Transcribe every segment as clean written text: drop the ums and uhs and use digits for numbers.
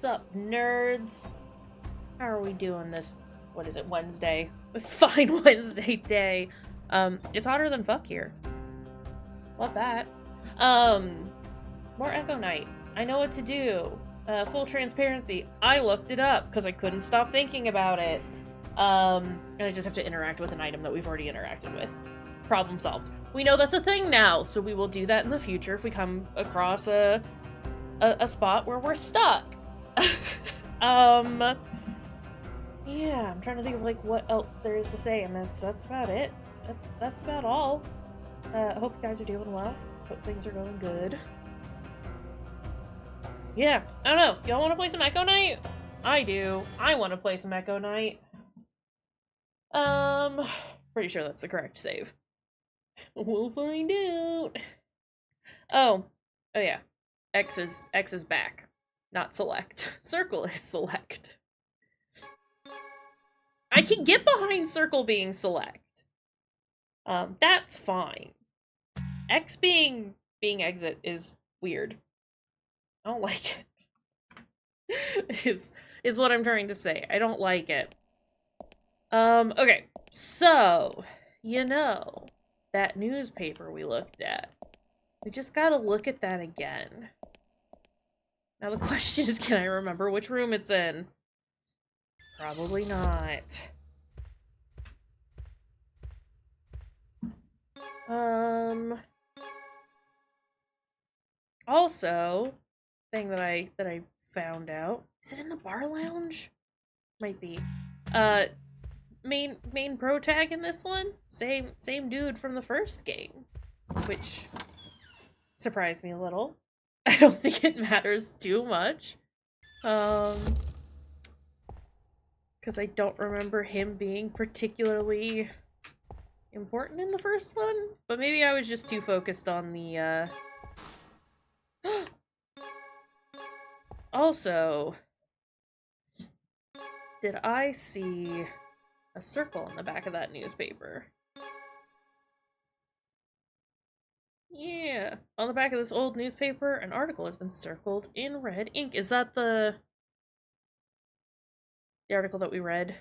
What's up, nerds? How are we doing this, what is it, Wednesday? This fine Wednesday day. It's hotter than fuck here. Love that. More Echo Night. I know what to do. Full transparency. I looked it up because I couldn't stop thinking about it. And I just have to interact with an item that we've already interacted with. Problem solved. We know that's a thing now, so we will do that in the future if we come across a spot where we're stuck. Yeah, I'm trying to think of like what else there is to say, and that's about it. That's about all. I hope you guys are doing well. Hope things are going good. Yeah, I don't know. Y'all want to play some Echo Night? I do. I want to play some Echo Night. Pretty sure that's the correct save. We'll find out. Oh yeah. X is back. Not select. Circle is select. I can get behind circle being select. That's fine. X being exit is weird. I don't like it. is what I'm trying to say. I don't like it. Okay. So, you know, that newspaper we looked at. We just gotta look at that again. Now the question is, can I remember which room it's in? Probably not. Also, thing that I found out, is it in the bar lounge? Might be. Main pro tag in this one, same dude from the first game, which surprised me a little. I don't think it matters too much. Because I don't remember him being particularly important in the first one, but maybe I was just too focused on the, Also, did I see a circle on the back of that newspaper? Yeah, on the back of this old newspaper, an article has been circled in red ink. Is that the article that we read?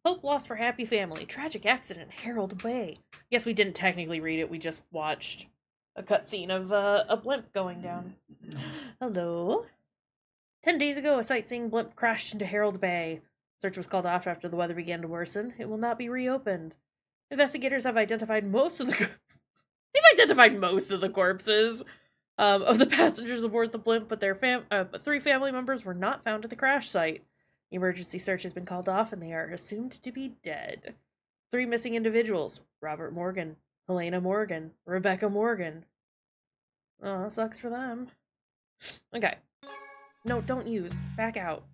Hope lost for happy family. Tragic accident, Herald Bay. Yes, we didn't technically read it. We just watched a cutscene of a blimp going down. Hello? 10 days ago, a sightseeing blimp crashed into Herald Bay. Search was called off after the weather began to worsen. It will not be reopened. Investigators have identified most of the... They've identified most of the corpses of the passengers aboard the blimp, but their 3 family members were not found at the crash site. The emergency search has been called off, and they are assumed to be dead. 3 missing individuals: Robert Morgan, Helena Morgan, Rebecca Morgan. Oh, that sucks for them. Okay. No, don't use. Back out.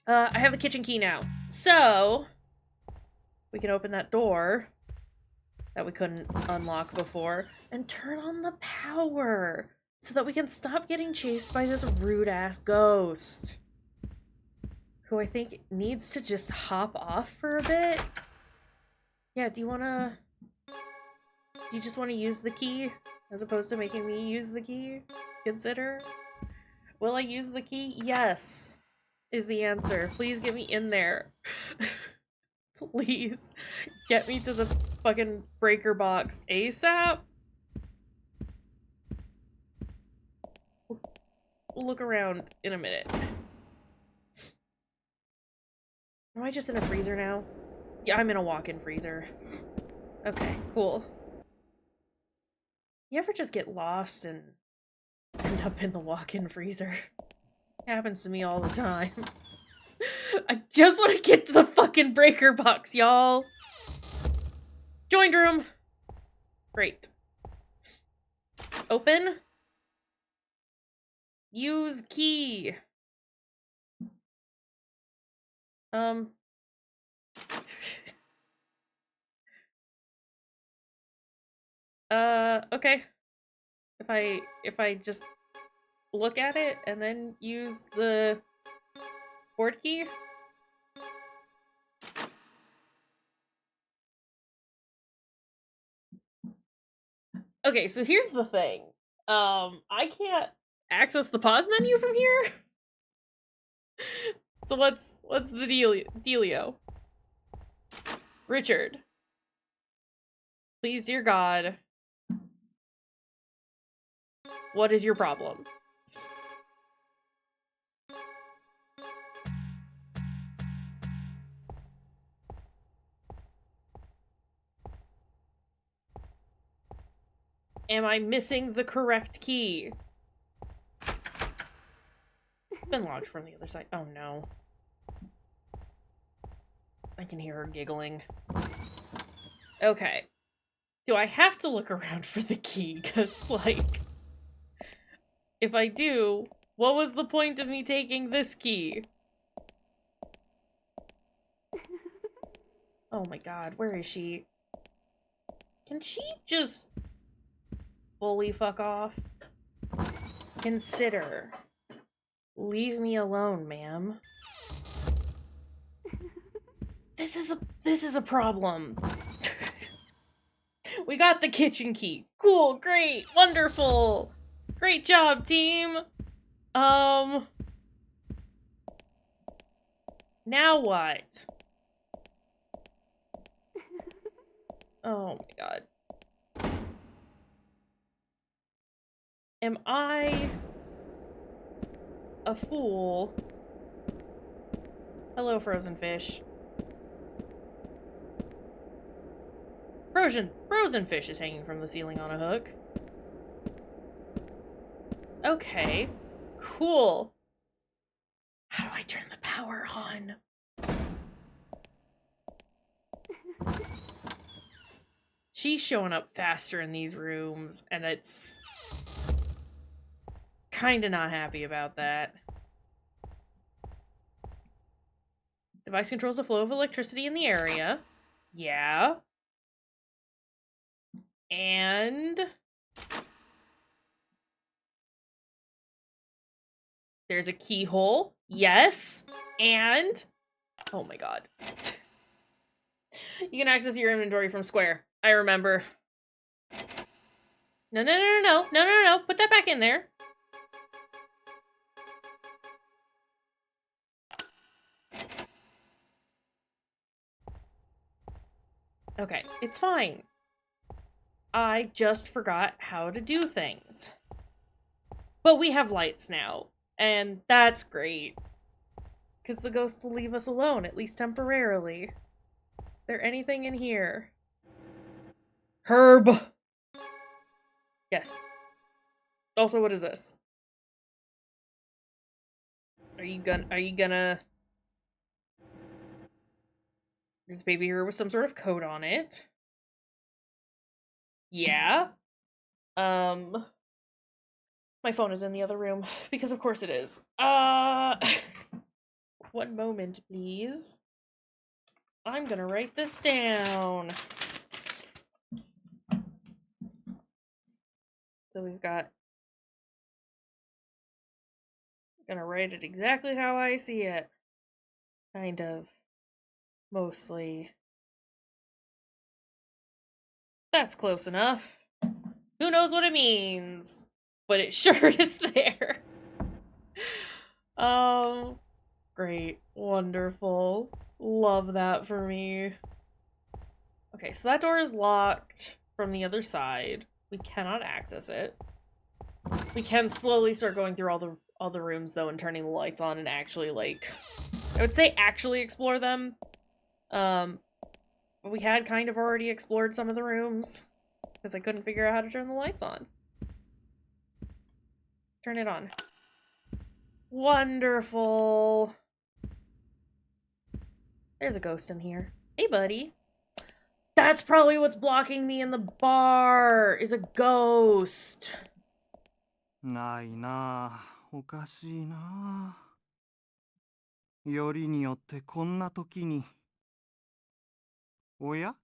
I have the kitchen key now. So, we can open that door that we couldn't unlock before and turn on the power so that we can stop getting chased by this rude-ass ghost, who I think needs to just hop off for a bit. Yeah, do you just want to use the key as opposed to making me use the key? Consider. Will I use the key? Yes, is the answer. Please get me in there. Please get me to the fucking breaker box ASAP. We'll look around in a minute. Am I just in a freezer now? Yeah, I'm in a walk-in freezer. Okay, cool. You ever just get lost and end up in the walk-in freezer? It happens to me all the time. I just want to get to the fucking breaker box, y'all. Joined room. Great. Open. Use key. Okay. If I just look at it and then use the board key. Okay, so here's the thing. I can't access the pause menu from here. So what's the dealio? Richard. Please, dear God. What is your problem? Am I missing the correct key? It's been locked from the other side. Oh no. I can hear her giggling. Okay. Do I have to look around for the key? Because, like, if I do, what was the point of me taking this key? Oh my god, where is she? Can she just fully fuck off? Consider. Leave me alone, ma'am. This is a problem. We got the kitchen key. Cool, great, wonderful. Great job, team. Now what? Oh my god. Am I a fool? Hello, frozen fish. Frozen fish is hanging from the ceiling on a hook. Okay. Cool. How do I turn the power on? She's showing up faster in these rooms, and it's kinda not happy about that. Device controls the flow of electricity in the area. Yeah. And there's a keyhole. Yes. And oh my god. You can access your inventory from Square. I remember. No. Put that back in there. Okay, it's fine. I just forgot how to do things. But we have lights now, and that's great. Because the ghost will leave us alone, at least temporarily. Is there anything in here? Herb! Yes. Also, what is this? Are you gonna... There's a baby here with some sort of coat on it. Yeah. My phone is in the other room, because of course it is. One moment, please. I'm gonna write this down. So we've got... I'm gonna write it exactly how I see it. Kind of. Mostly. That's close enough. Who knows what it means? But it sure is there. Great. Wonderful. Love that for me. Okay, so that door is locked from the other side. We cannot access it. We can slowly start going through all the rooms though and turning the lights on and actually, like, I would say actually explore them. We had kind of already explored some of the rooms because I couldn't figure out how to turn the lights on. Turn it on. Wonderful. There's a ghost in here. Hey, buddy. That's probably what's blocking me in the bar, is a ghost. ないなあ、おかしいなあ。よりによってこんな時に。おや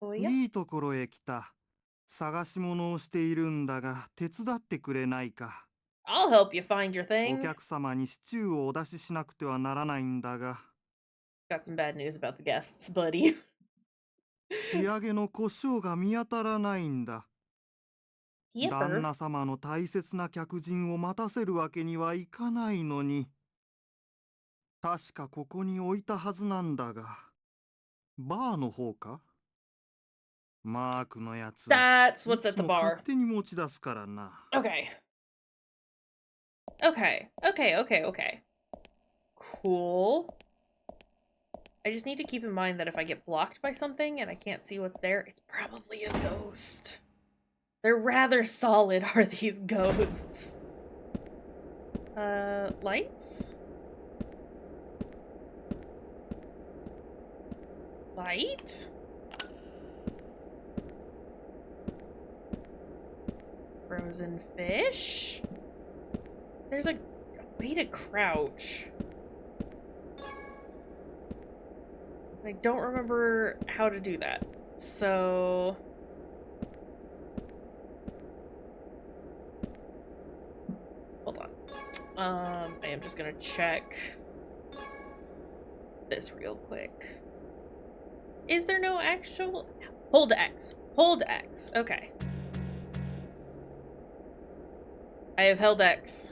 ？Oh, yeah. いいところへ来た。探し物をしているんだが、手伝ってくれないか。I'll help you find your お thing. 客様にシチューをお出ししなくてはならないんだが。Got some bad news about the guests, buddy. 仕上げの胡椒が見当たらないんだ。旦 Kayshurrr? 那様の大切な客人を待たせるわけにはいかないのに。確かここに置いたはずなんだが。バーの方か？マークのやつ、 That's い what's at つ the も勝 bar. 手に持ち出すからな。Okay. Okay. Okay, okay, okay. Cool. I just need to keep in mind that if I get blocked by something and I can't see what's there, it's probably a ghost. They're rather solid, are these ghosts? Lights? Light? Frozen fish? There's a way to crouch. I don't remember how to do that. So... hold on. I am just gonna check this real quick. Is there no actual... hold X. Hold X. Okay. I have held X.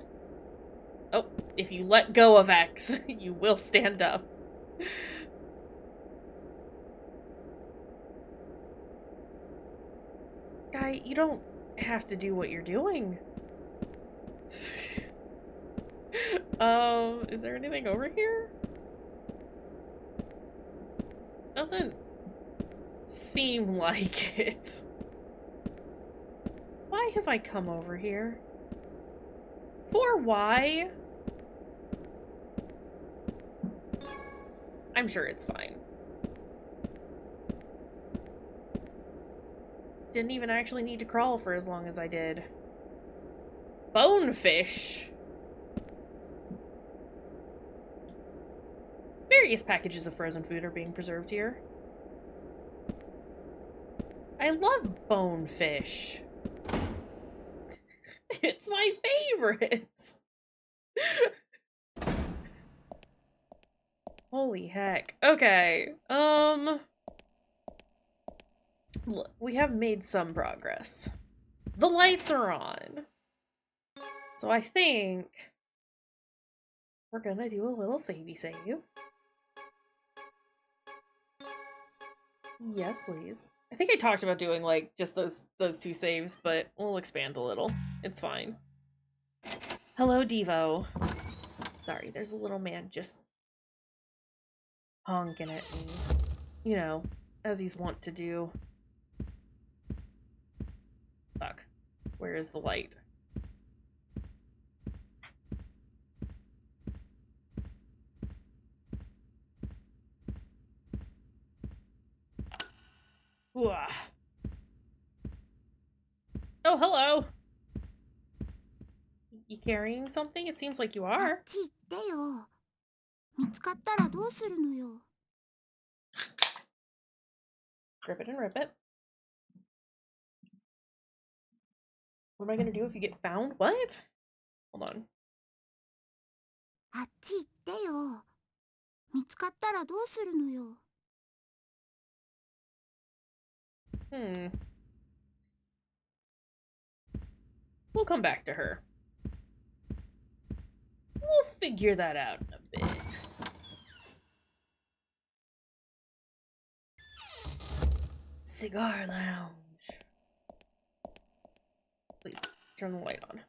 Oh, if you let go of X, you will stand up. Guy, you don't have to do what you're doing. Is there anything over here? Doesn't seem like it. Why have I come over here? For why? I'm sure it's fine. Didn't even actually need to crawl for as long as I did. Bonefish. Various packages of frozen food are being preserved here. I love bonefish. It's my favorite. Holy heck. Okay. Look, we have made some progress. The lights are on. So I think we're gonna do a little savey save. Yes, please. I think I talked about doing like just those two saves, but we'll expand a little. It's fine. Hello, Devo. Sorry, there's a little man just honking at me. You know, as he's wont to do. Fuck. Where is the light? Ooh. Oh, hello. You carrying something? It seems like you are. ち行ってよ。見つかったらどうするのよ。Rip it and rip it. What am I gonna do if you get found? What? Hold on. あっち行ってよ。見つかったらどうするのよ。We'll come back to her. We'll figure that out in a bit. Cigar lounge. Please, turn the light on.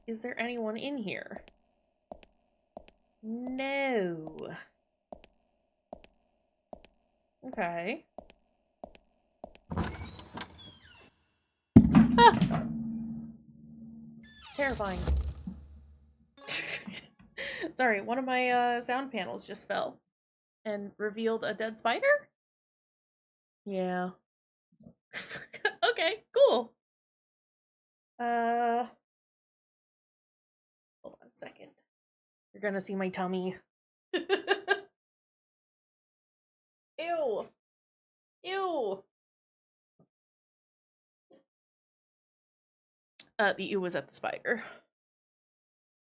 Is there anyone in here? No. Okay. Ah! Terrifying. Sorry, one of my sound panels just fell and revealed a dead spider? Yeah. Okay, cool. Hold on a second. You're gonna see my tummy. Ew. Ew. The ew was at the spider.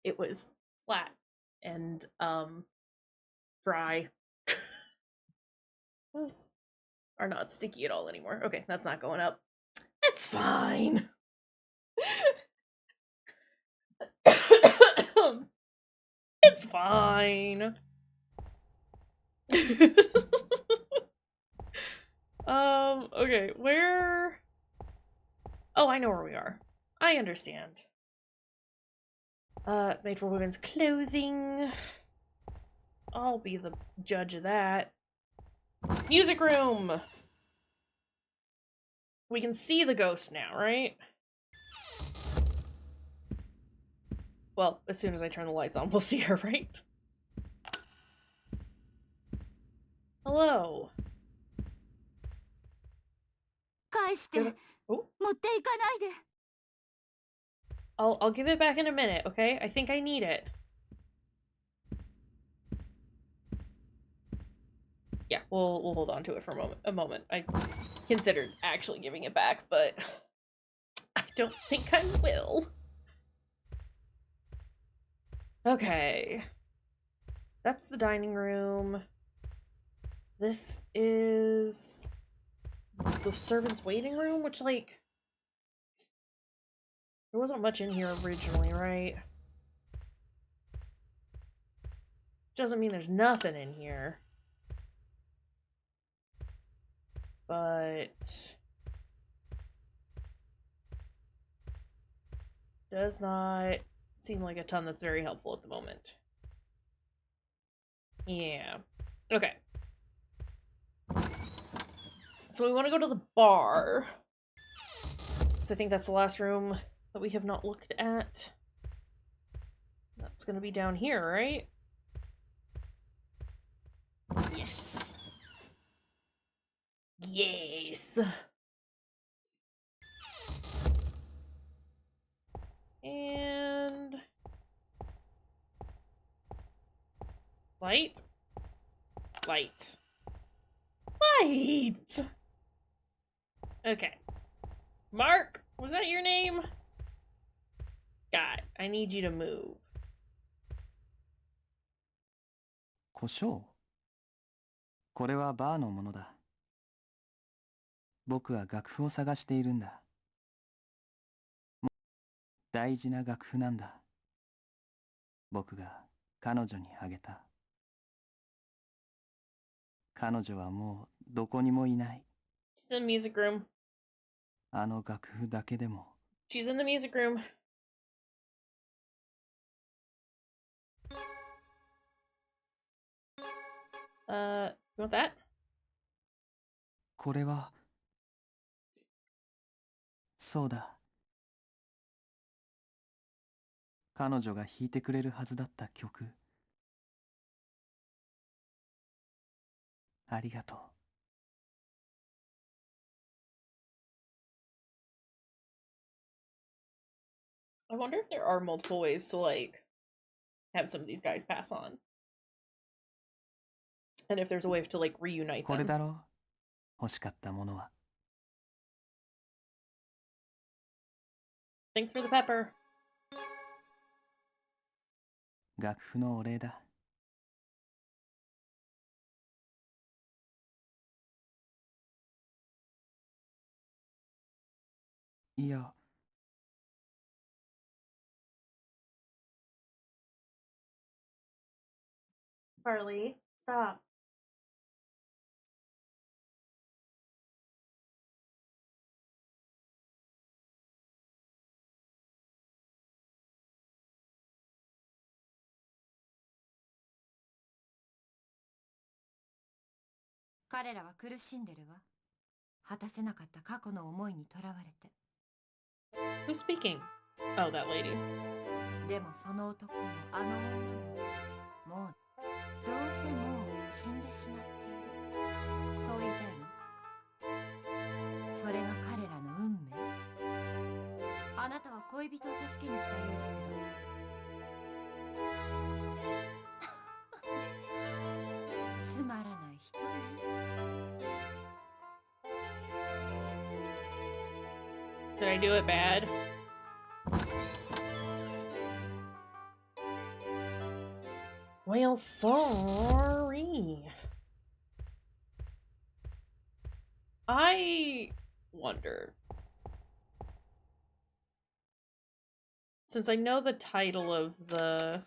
It was flat and dry. Those are not sticky at all anymore. Okay, that's not going up. It's fine. It's fine. Okay, where? Oh, I know where we are. I understand. Made for women's clothing. I'll be the judge of that. Music room! We can see the ghost now, right? Well, as soon as I turn the lights on, we'll see her, right? Hello. 返して。 Good- Oh, 持っていかないで。 I'll give it back in a minute, okay? I think I need it. Yeah, we'll hold on to it for a moment. I considered actually giving it back, but I don't think I will. Okay. That's the dining room. This is the servants' waiting room, which, like, there wasn't much in here originally, right? Doesn't mean there's nothing in here. But does not seem like a ton that's very helpful at the moment. Yeah. Okay. So we want to go to the bar. So I think that's the last room that we have not looked at. That's gonna be down here, right? Yes. Yes. And light. Light. Light. Okay. Mark, was that your name? God, I need you to move. 胡椒これはバーのものだ。僕は楽譜を探しているんだ。大事な楽譜なんだ。僕が彼女にあげた。彼女はもうどこにもいない。She's in the music room. あの楽譜だけでも。 She's in the music room. You want that? これは。そうだ。彼女が弾いてくれるはずだった曲。ありがとう。 I wonder if there are multiple ways to, like, have some of these guys pass on. And if there's a way to, like, reunite これ them. だろう。欲しかったものは。 Thanks for the pepper. 楽譜のお礼だ。いや。 Carly, stop. 彼らは苦しんでるわ。果たせなかった過去の思いにとらわれて。 Who's speaking? Oh, that lady. でもその男もあの女も、もうどうせもう死んでしまっている。そう言いたいの？それが彼らの運命。あなたは恋人を助けに来たようだけど。つまらない人ね。 Did I do it bad? Well, sorry. I wonder, since I know the title of the...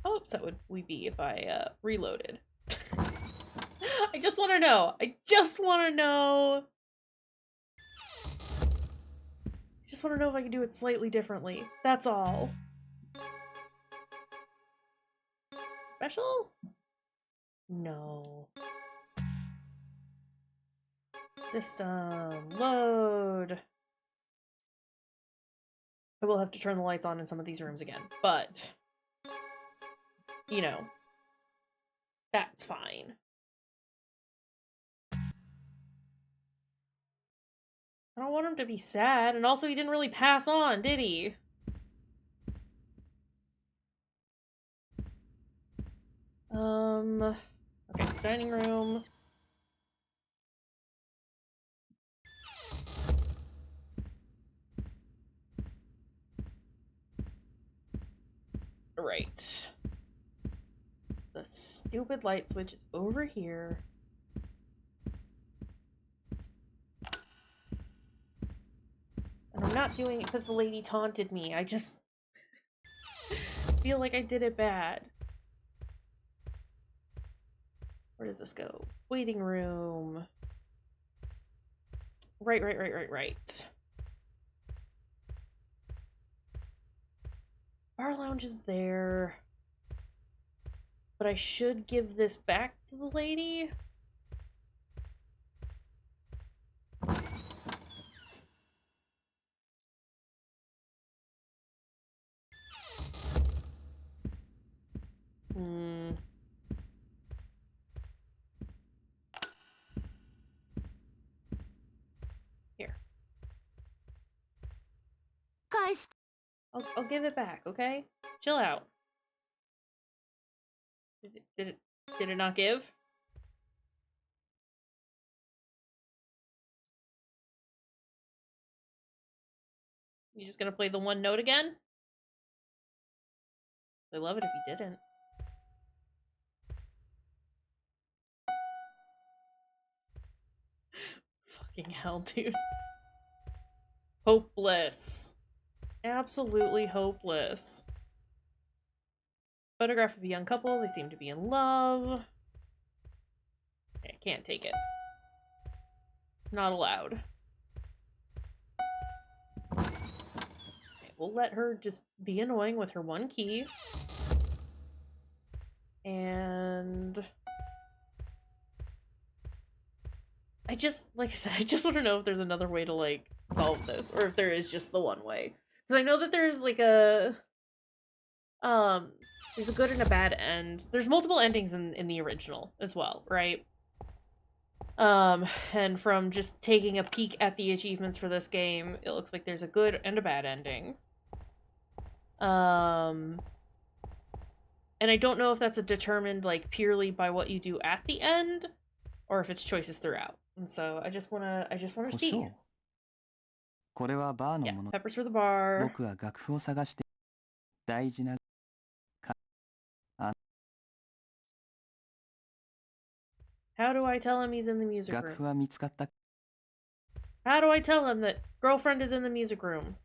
How upset would we be if I reloaded? I just want to know. I just want to know. I just want to know if I can do it slightly differently. That's all. Special? No. System. Load. I will have to turn the lights on in some of these rooms again, but... you know. That's fine. I don't want him to be sad, and also he didn't really pass on, did he? Okay, dining room. Right. The stupid light switch is over here. And I'm not doing it because the lady taunted me. I just feel like I did it bad. Where does this go? Waiting room. Right. Bar lounge is there. But I should give this back to the lady. Here. Guys, I'll give it back, okay? Chill out. Did it not give? You just gonna play the one note again? I'd love it if you didn't. Fucking hell, dude. Hopeless. Absolutely hopeless. Photograph of a young couple. They seem to be in love. I can't take it. It's not allowed. Okay, we'll let her just be annoying with her one key. And... I just, like I said, I just want to know if there's another way to, like, solve this. Or if there is just the one way. Because I know that there's, like, a... there's a good and a bad end. There's multiple endings in the original as well, right? And from just taking a peek at the achievements for this game, it looks like there's a good and a bad ending. And I don't know if that's determined, like, purely by what you do at the end, or if it's choices throughout. And so I just wanna see. これはバーの Yeah, もの。 peppers for the bar. 僕は楽譜を探して大事な How do I tell him he's in the music 楽譜 room? は見つかった。 How do I tell him that girlfriend is in the music room?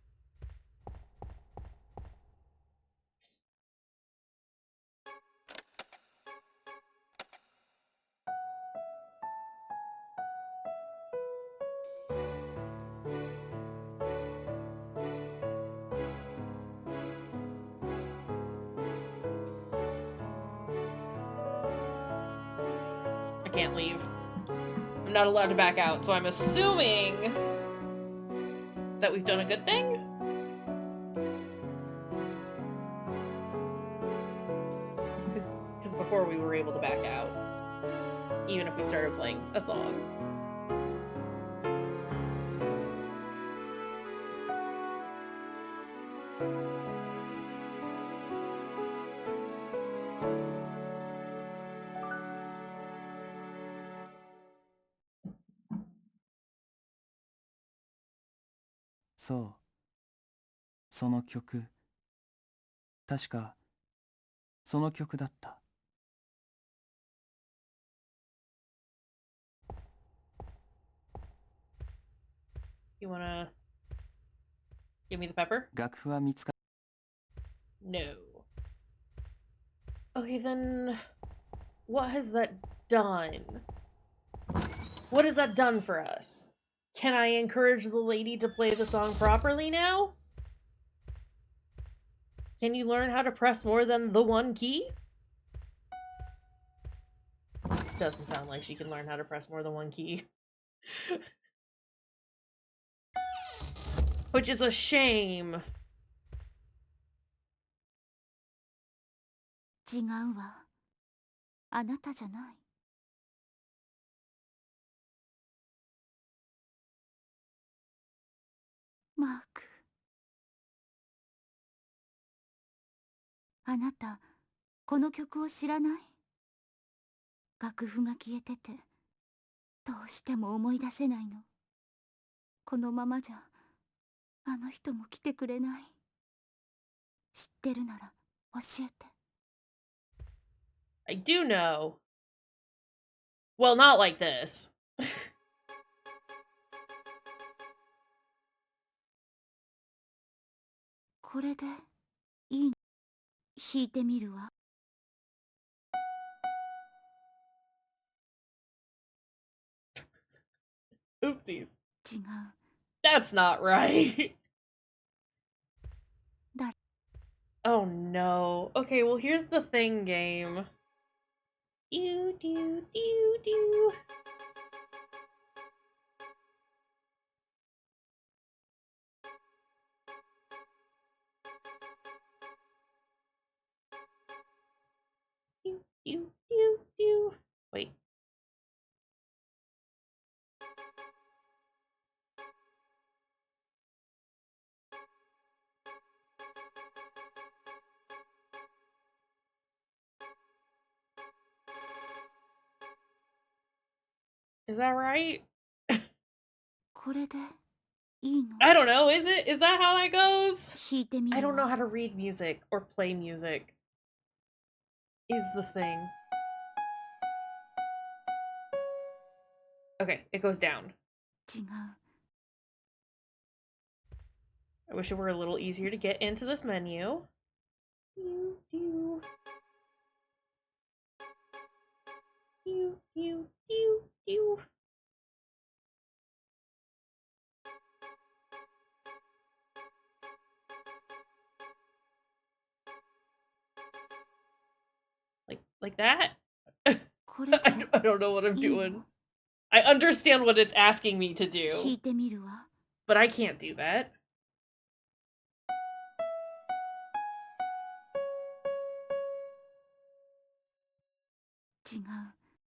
I can't leave. I'm not allowed to back out, so I'm assuming that we've done a good thing? Because before we were able to back out, even if we started playing a song. その曲、確かその曲だった。You wanna give me the pepper? 楽譜は見つか No. Okay, then what has that done? What has that done for us? Can I encourage the lady to play the song properly now? Can you learn how to press more than the one key? Doesn't sound like she can learn how to press more than one key. Which is a shame. 違うわ。あなたじゃない。マーク。あなた、この曲を知らない？楽譜が消えてて、どうしても思い出せないの。このままじゃ、あの人も来てくれない。知ってるなら教えて。I do know. Well, not like this. これでいい？弾いてみるわ。Oopsies. 違う。That's not right. だ。Oh no. Okay, well here's the thing, game. Do do do do. Do do do do. Wait. Is that right? これでいいの？ I don't know. Is it? Is that how that goes? 弾いてみるわ。 I don't know how to read music or play music. Is the thing. Okay, it goes down. 違う。 I wish it were a little easier to get into this menu. Do, do. Do, do, do, do. Like that? これで I don't know what I'm いいの？ doing. I understand what it's asking me to 弾 do, いてみるわ。 but I can't do that. 違う。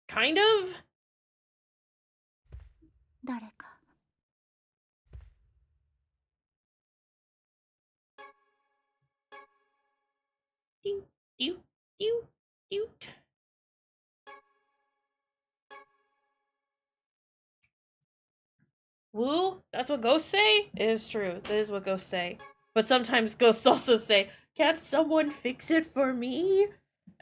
Kind of? 誰か。 Do, do, do, do. Woo? That's what ghosts say? It is true. That is what ghosts say. But sometimes ghosts also say, can't someone fix it for me?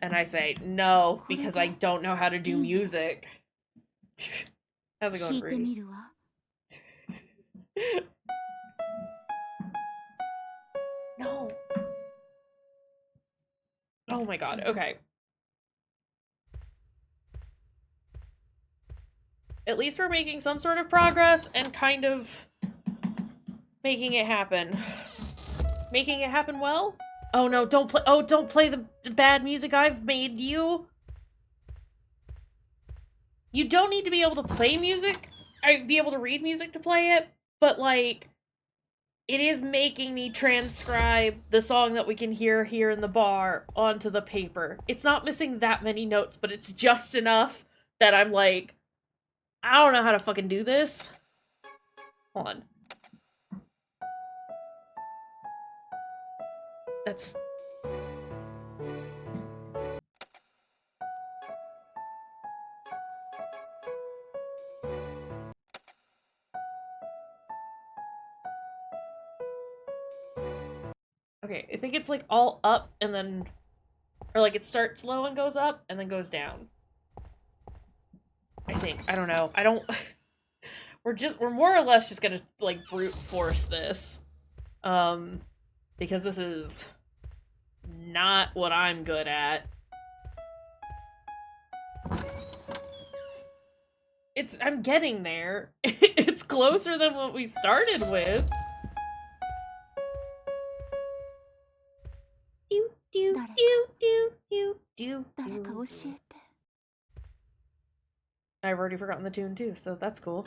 And I say, no, because I don't know how to do music. How's it 弾 going, いて Rudy? みるわ。 No. Oh my god, okay. At least we're making some sort of progress and kind of making it happen. Making it happen well? Oh no, don't play- oh, don't play the bad music I've made you! You don't need to be able to play music, or be able to read music to play it, but like, it is making me transcribe the song that we can hear here in the bar onto the paper. It's not missing that many notes, but it's just enough that I'm like, I don't know how to fucking do this. Hold on. That's Okay, I think it's like all up and then, or like it starts low and goes up and then goes down. I think. I don't know. I don't. We're more or less just gonna like brute force this, because this is not what I'm good at. I'm getting there. It's closer than what we started with. Do do do do do do. 誰か教えて。 I've already forgotten the tune too, so that's cool.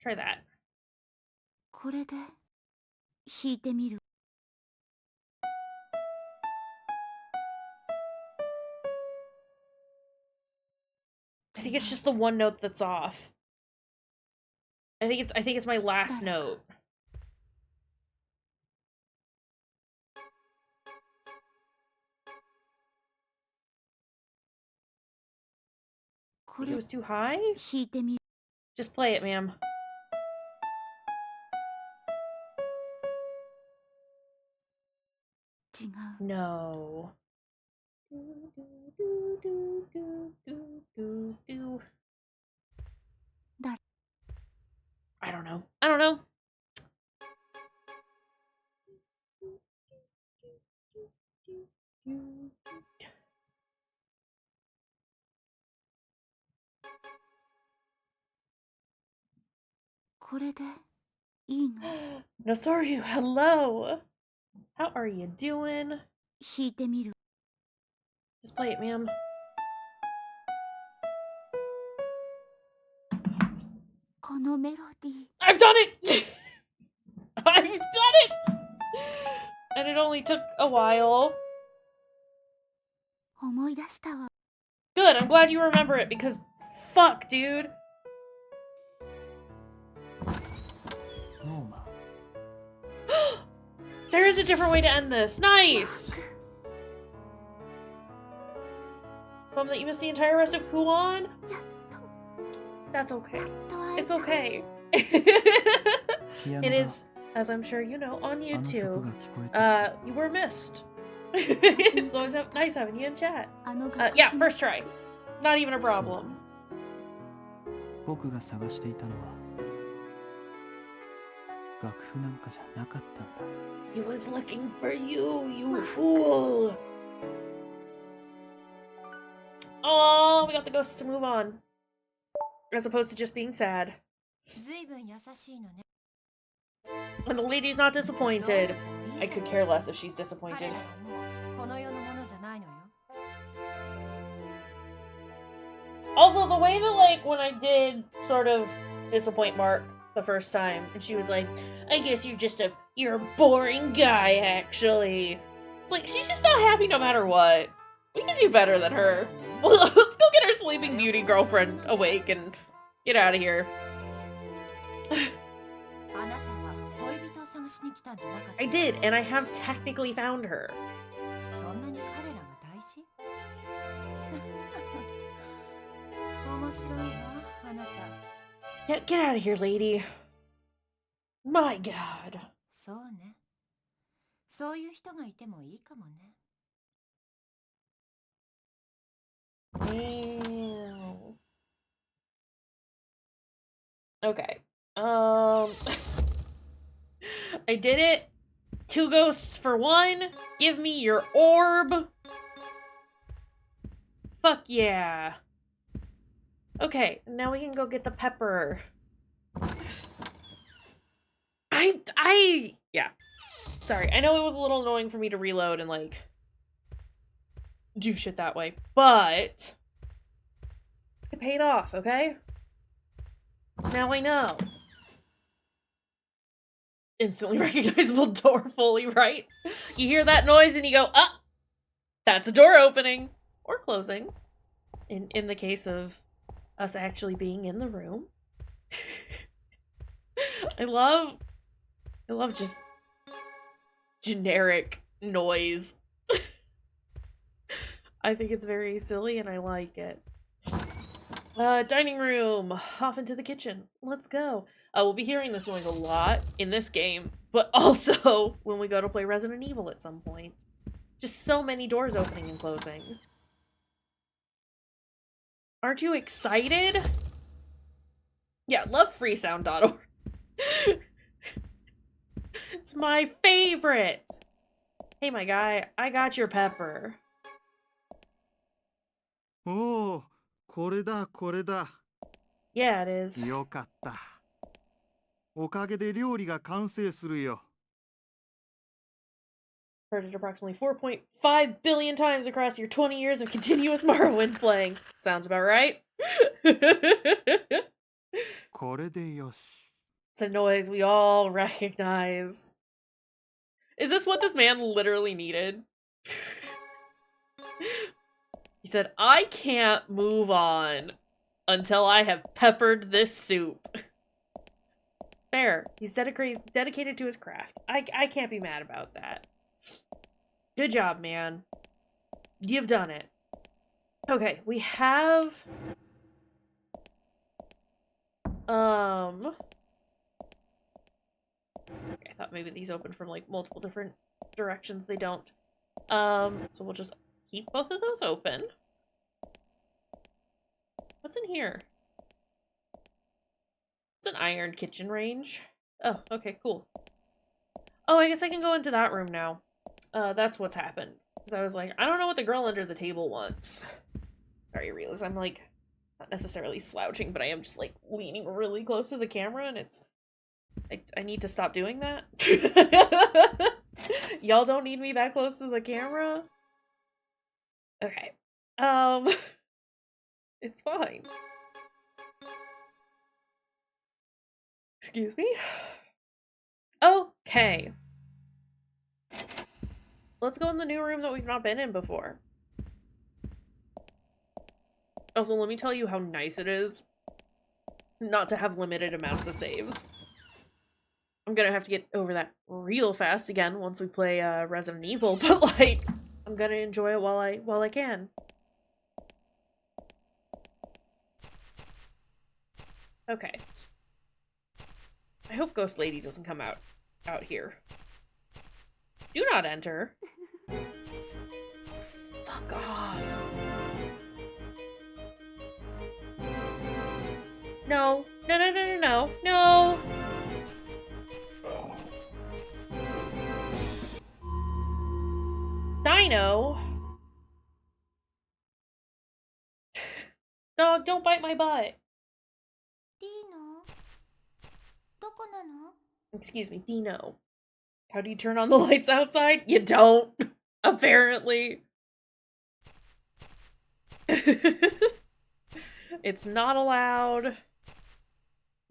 Try that. これで弾いてみる。 I think it's just the one note that's off. I think it's my last note. こ It れ was too high? 弾いてみる。 Just play it, ma'am. 違う。 No. That- I don't know. I don't know. これでいいの。 Nosaru, hello. How are you doing? 弾いてみる。 Just play it, ma'am. このメロディー。 I've done it! I've done it! And it only took a while. 思い出したわ。 Good, I'm glad you remember it because fuck, dude. ノーマ。 There is a different way to end this. Nice! Bum that you missed the entire rest of Kuon? やっ That's okay. と会え It's た。 okay. ピアノ It が is, as I'm sure you know, on あの曲 YouTube. が聞こえてきた。 You were missed. It's always nice having you in chat. あの楽譜 Yeah, first try. Not even a problem. 僕が探していたのは楽譜なんかじゃなかったんだ。 He was looking for you, you fool. Oh, we got the ghosts to move on. As opposed to just being sad. ずいぶん優しいのね。 And the lady's not どう disappointed. やってもい I いじゃ could ん。 care less if she's 彼 disappointed. らはもうこの世のものじゃないのよ。 Also, the way that, like, when I did sort of disappoint Mark the first time, and she was like, I guess you're a boring guy, actually. It's like, she's just not happy no matter what. We can do better than her. Well, let's go get our Sleeping Beauty girlfriend awake and get out of here. あなたは恋人を探しに来たんじゃなかった。 I did, and I have technically found her. そんなに彼らが大事？ 面白いわ、あなた。 Get out of here, lady. My god. そうね。そういう人がいてもいいかもね。 Ew. Okay. I did it. 2 ghosts for 1. Give me your orb. Fuck yeah. Okay, now we can go get the pepper. Yeah. Sorry, I know it was a little annoying for me to reload and, like, do shit that way, but it paid off, okay? Now I know. Instantly recognizable door fully, right? You hear that noise and you go, ah! That's a door opening. Or closing. In the case of us actually being in the room. I love just I think it's very silly and I like it. Dining room, off into the kitchen. Let's go. We'll be hearing this noise a lot in this game, but also when we go to play Resident Evil at some point. Just so many doors opening and closing. Aren't you excited? Yeah, love freesound.org. It's my favorite. Hey, my guy, I got your pepper. おお、これだ、これだ。Yeah, it is. よかった。おかげで料理が完成するよ。Heard it approximately 4.5 billion times across your 20 years of continuous Morrowind playing. Sounds about right. これでよし。 It's a noise we all recognize. Is this what this man literally needed? He said, I can't move on until I have peppered this soup. Fair. He's dedicated to his craft. I can't be mad about that. Good job, man. You've done it. Okay, we have... Okay, I thought maybe these open from, like, multiple different directions. They don't. So we'll just keep both of those open. What's in here? It's an iron kitchen range. Oh, okay, cool. Oh, I guess I can go into that room now. That's what's happened. Because I was like, I don't know what the girl under the table wants. Sorry, I realize I'm, like, not necessarily slouching, but I am just, like, leaning really close to the camera, and it's... I need to stop doing that. Y'all don't need me that close to the camera? Okay. It's fine. Excuse me? Okay. Let's go in the new room that we've not been in before. Also, let me tell you how nice it is not to have limited amounts of saves. I'm gonna have to get over that real fast again once we play Resident Evil, but like, I'm gonna enjoy it while I can. Okay. I hope Ghost Lady doesn't come out here. Do not enter. Fuck off. No. No, no, no, no, no. No. Dino. Dog, don't bite my butt. Dino? どこなの? Excuse me, Dino. How do you turn on the lights outside? You don't, apparently. It's not allowed. Can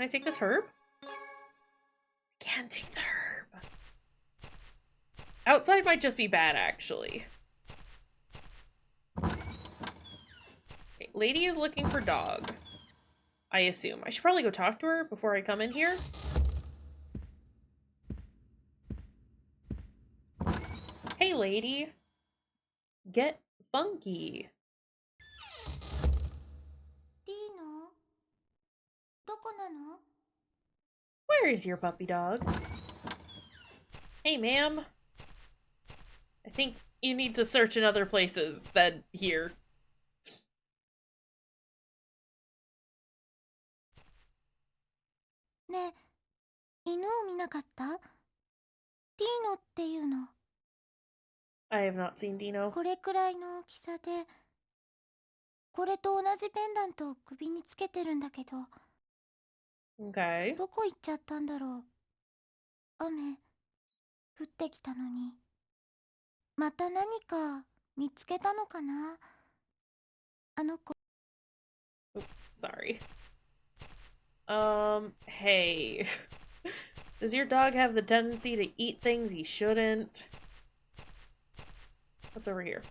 I take this herb? I can't take the herb. Outside might just be bad, actually. Okay, lady is looking for dog. I assume. I should probably go talk to her before I come in here. Hey, lady. Get funky. Dino? どこなの? Where is your puppy dog? Hey, ma'am. I think you need to search in other places than here. Ne, 犬を見なかった? Dino っていうの。 I have not seen Dino. これくらいの大きさで、これと同じペンダントを首につけてるんだけど、 Okay. どこ行っちゃったんだろう。雨降ってきたのに。また何か見つけたのかな。あの子。 Sorry. Hey. Does your dog have the tendency to eat things he shouldn't? What's over here?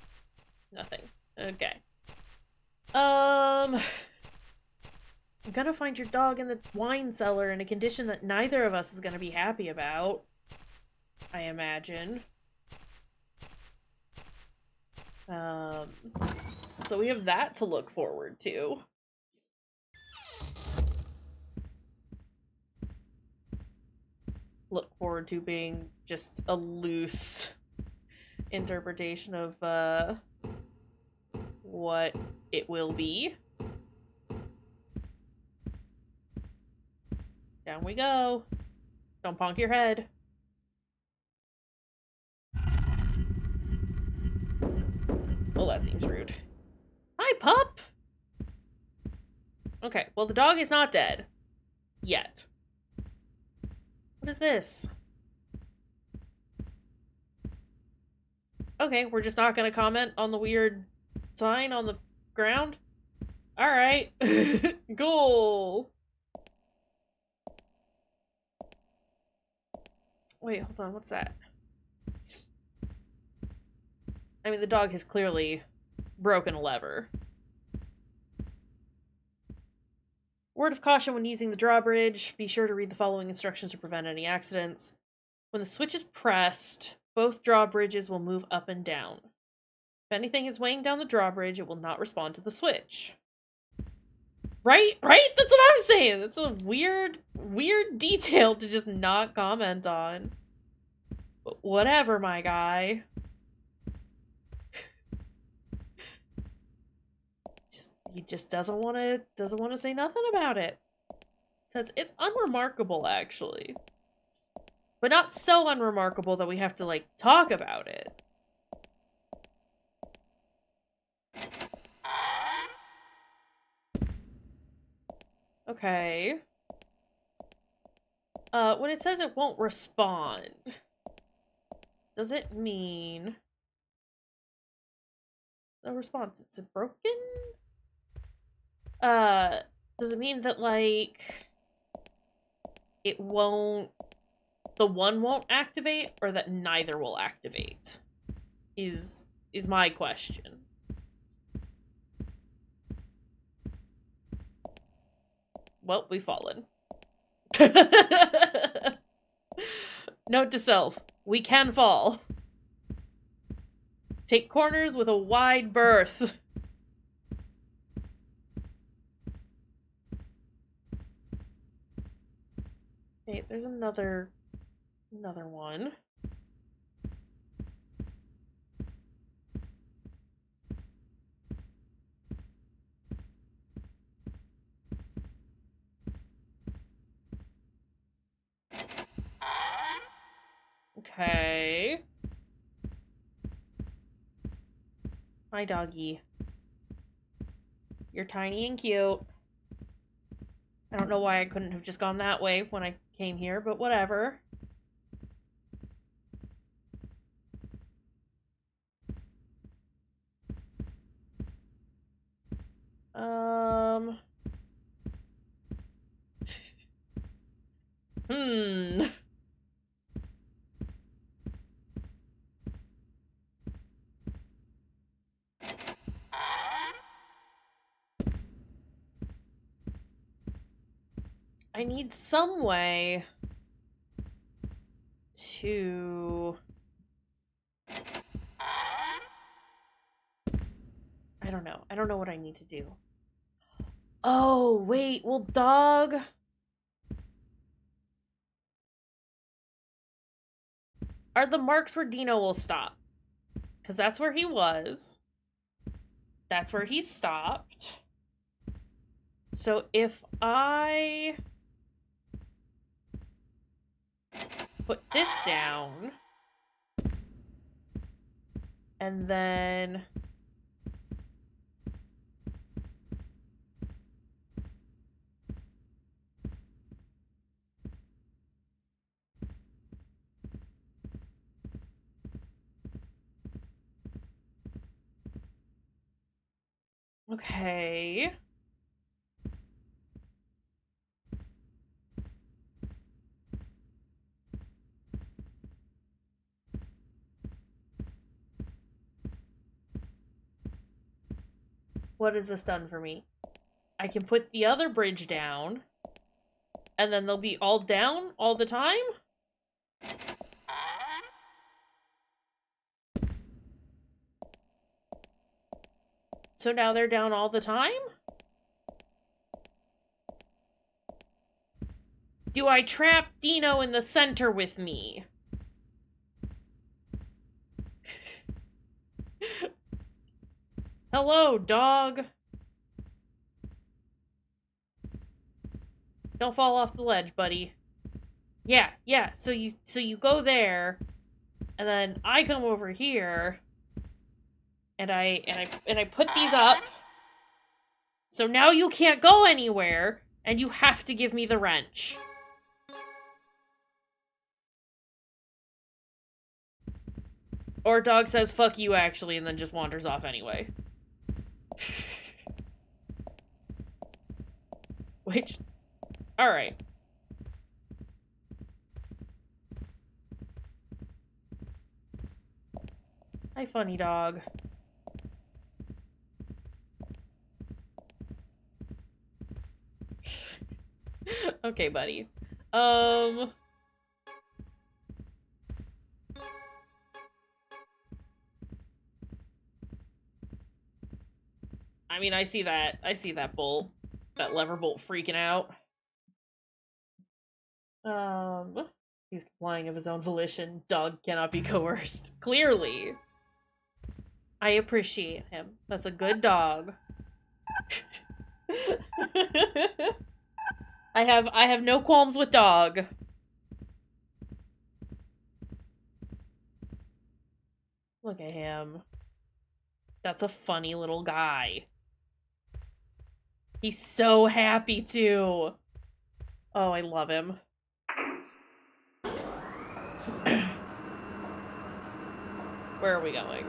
Nothing. Okay. I'm gonna find your dog in the wine cellar in a condition that neither of us is gonna be happy about. I imagine. So we have that to look forward to. Look forward to being just a loose interpretation of what it will be. Down we go. Don't bonk your head. Well, that seems rude. Hi, pup! Okay, well, the dog is not dead. Yet. What is this? Okay, we're just not gonna comment on the weird sign on the ground? Alright. Cool. Wait, hold on, what's that? I mean, the dog has clearly broken a lever. Word of caution when using the drawbridge. Be sure to read the following instructions to prevent any accidents. When the switch is pressed, both drawbridges will move up and down. If anything is weighing down the drawbridge, it will not respond to the switch. Right? Right? That's what I'm saying! That's a weird detail to just not comment on. But whatever, my guy. He just doesn't want to say nothing about it. Says it's unremarkable, actually. But not so unremarkable that we have to, like, talk about it. Okay. When it says it won't respond, does it mean no response? It's broken? Does it mean that, like, it won't, the one won't activate, or that neither will activate? Is my question. Well, we've fallen. Note to self, we can fall. Take corners with a wide berth. Okay, there's another one. Okay. Hi, doggy. You're tiny and cute. I don't know why I couldn't have just gone that way when I came here, but whatever. Hmm. I need some way to... I don't know. I don't know what I need to do. Oh, wait. Well, dog... Are the marks where Dino will stop? Because that's where he was. That's where he stopped. So if I put this down, and then okay. What has this done for me? I can put the other bridge down, and then they'll be all down all the time? So now they're down all the time? Do I trap Dino in the center with me? Hello, dog. Don't fall off the ledge, buddy. Yeah. So you go there, and then I come over here, and I put these up. So now you can't go anywhere, and you have to give me the wrench. Or dog says fuck you actually and then just wanders off anyway. Which, alright. Hi, funny dog. Okay, buddy. I mean, I see that bolt. That lever bolt freaking out. He's complying of his own volition. Dog cannot be coerced. Clearly. I appreciate him. That's a good dog. I have no qualms with dog. Look at him. That's a funny little guy. He's so happy too. Oh, I love him. Where are we going?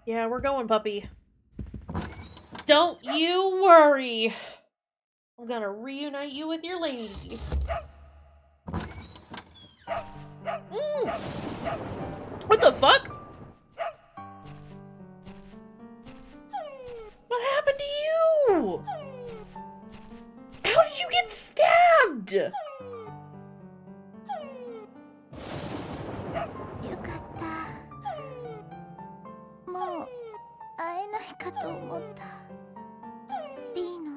Yeah, we're going, puppy. Don't you worry. I'm gonna reunite you with your lady. What the fuck? What happened to you? How did you get stabbed? よかった。もう会えないかと思った。リーノ。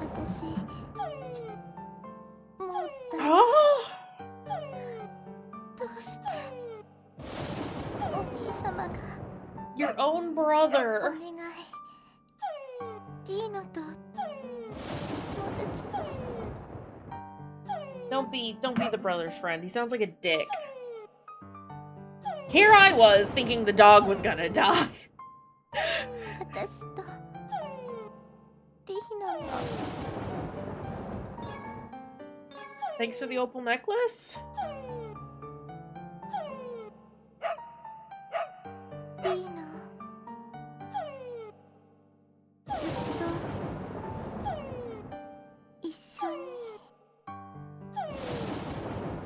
私。もうだ。どうして。お兄様が。Your own brother. お願い。リーノと。Don't be the brother's friend. He sounds like a dick. Here I was thinking the dog was gonna die. Thanks for the opal necklace.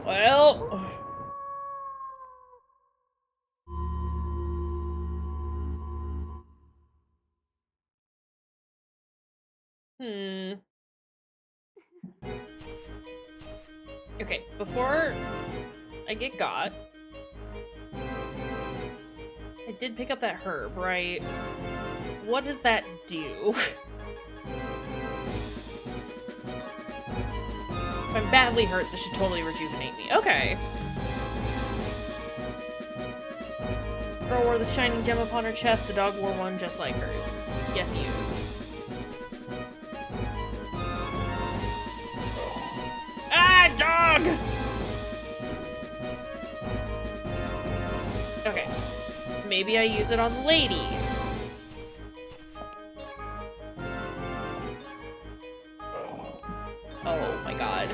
Well, okay, before I get got, I did pick up that herb, right? What does that do? If I'm badly hurt, this should totally rejuvenate me. Okay. Girl wore the shining gem upon her chest. The dog wore one just like hers. Yes, use. Ah, dog! Okay. Maybe I use it on the lady. Oh my god.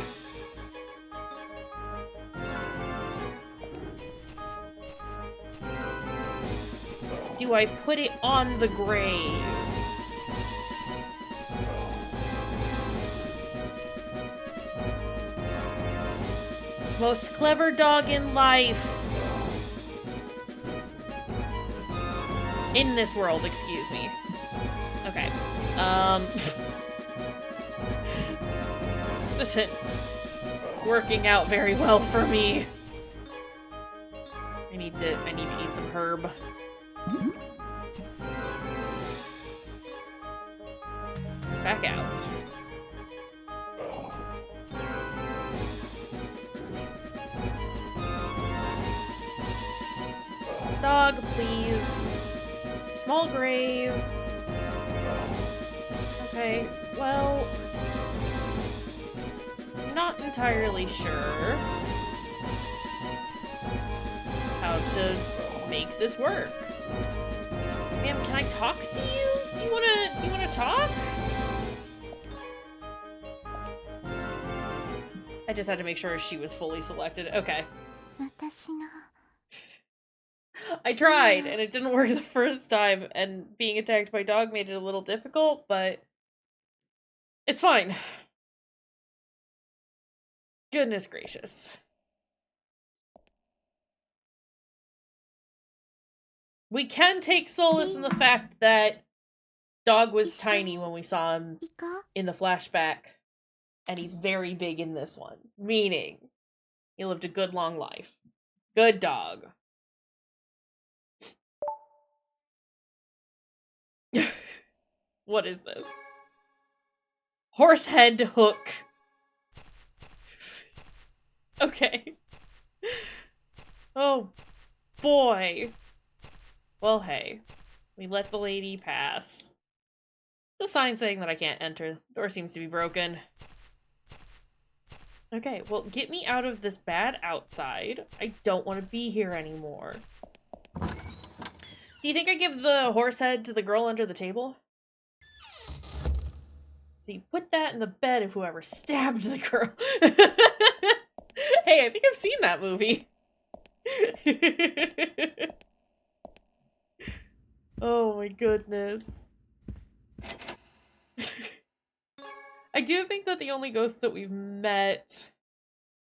Do I put it on the grave? Most clever dog in life. In this world, excuse me. Okay. This isn't working out very well for me. I need to eat some herb. Back out. Dog, please. Small grave. Okay, well, not entirely sure how to make this work. Ma'am, can I talk to you? Do you wanna talk? I just had to make sure she was fully selected. Okay. 私の I tried, and it didn't work the first time, and being attacked by dog made it a little difficult, but it's fine. Goodness gracious. We can take solace in the fact that dog was tiny when we saw him 行こう in the flashback, and he's very big in this one, meaning he lived a good long life. Good dog. What is this? Horsehead hook. Okay. Oh, boy. Well, hey. We let the lady pass. The sign saying that I can't enter. The door seems to be broken. Okay, well, get me out of this bad outside. I don't want to be here anymore. Do you think I give the horse head to the girl under the table? So you put that in the bed of whoever stabbed the girl. Hey, I think I've seen that movie. Oh my goodness. I do think that the only ghost that we've met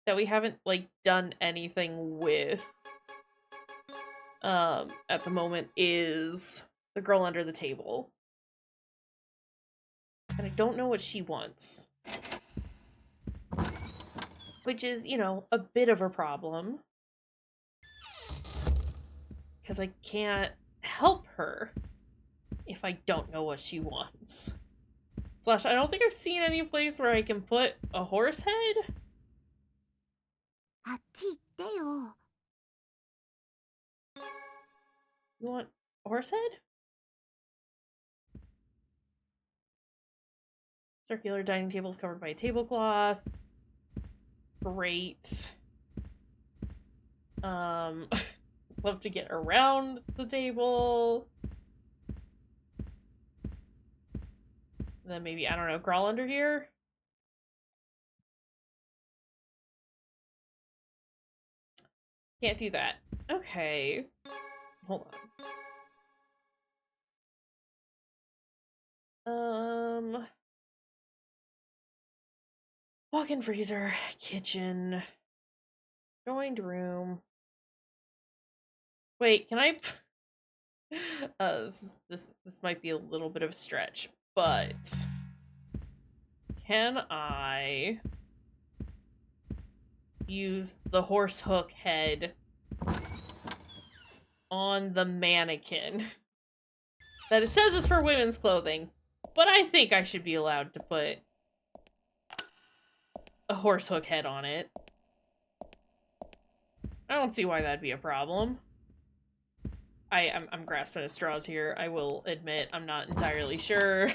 that we haven't, like, done anything with at the moment is the girl under the table. And I don't know what she wants. Which is, you know, a bit of a problem. Because I can't help her if I don't know what she wants. Slash, I don't think I've seen any place where I can put a horse head. あっち行ってよ You want a horse head? Circular dining table is covered by a tablecloth. Great. Love to get around the table. And then maybe, I don't know, crawl under here? Can't do that. Okay. Hold on. Walk-in freezer, kitchen, joined room. Wait, can I? This might be a little bit of a stretch, but can I use the horse hook head on the mannequin? That it says it's for women's clothing, but I think I should be allowed to put a horse hook head on it. I don't see why that'd be a problem. I'm grasping at straws here. I will admit I'm not entirely sure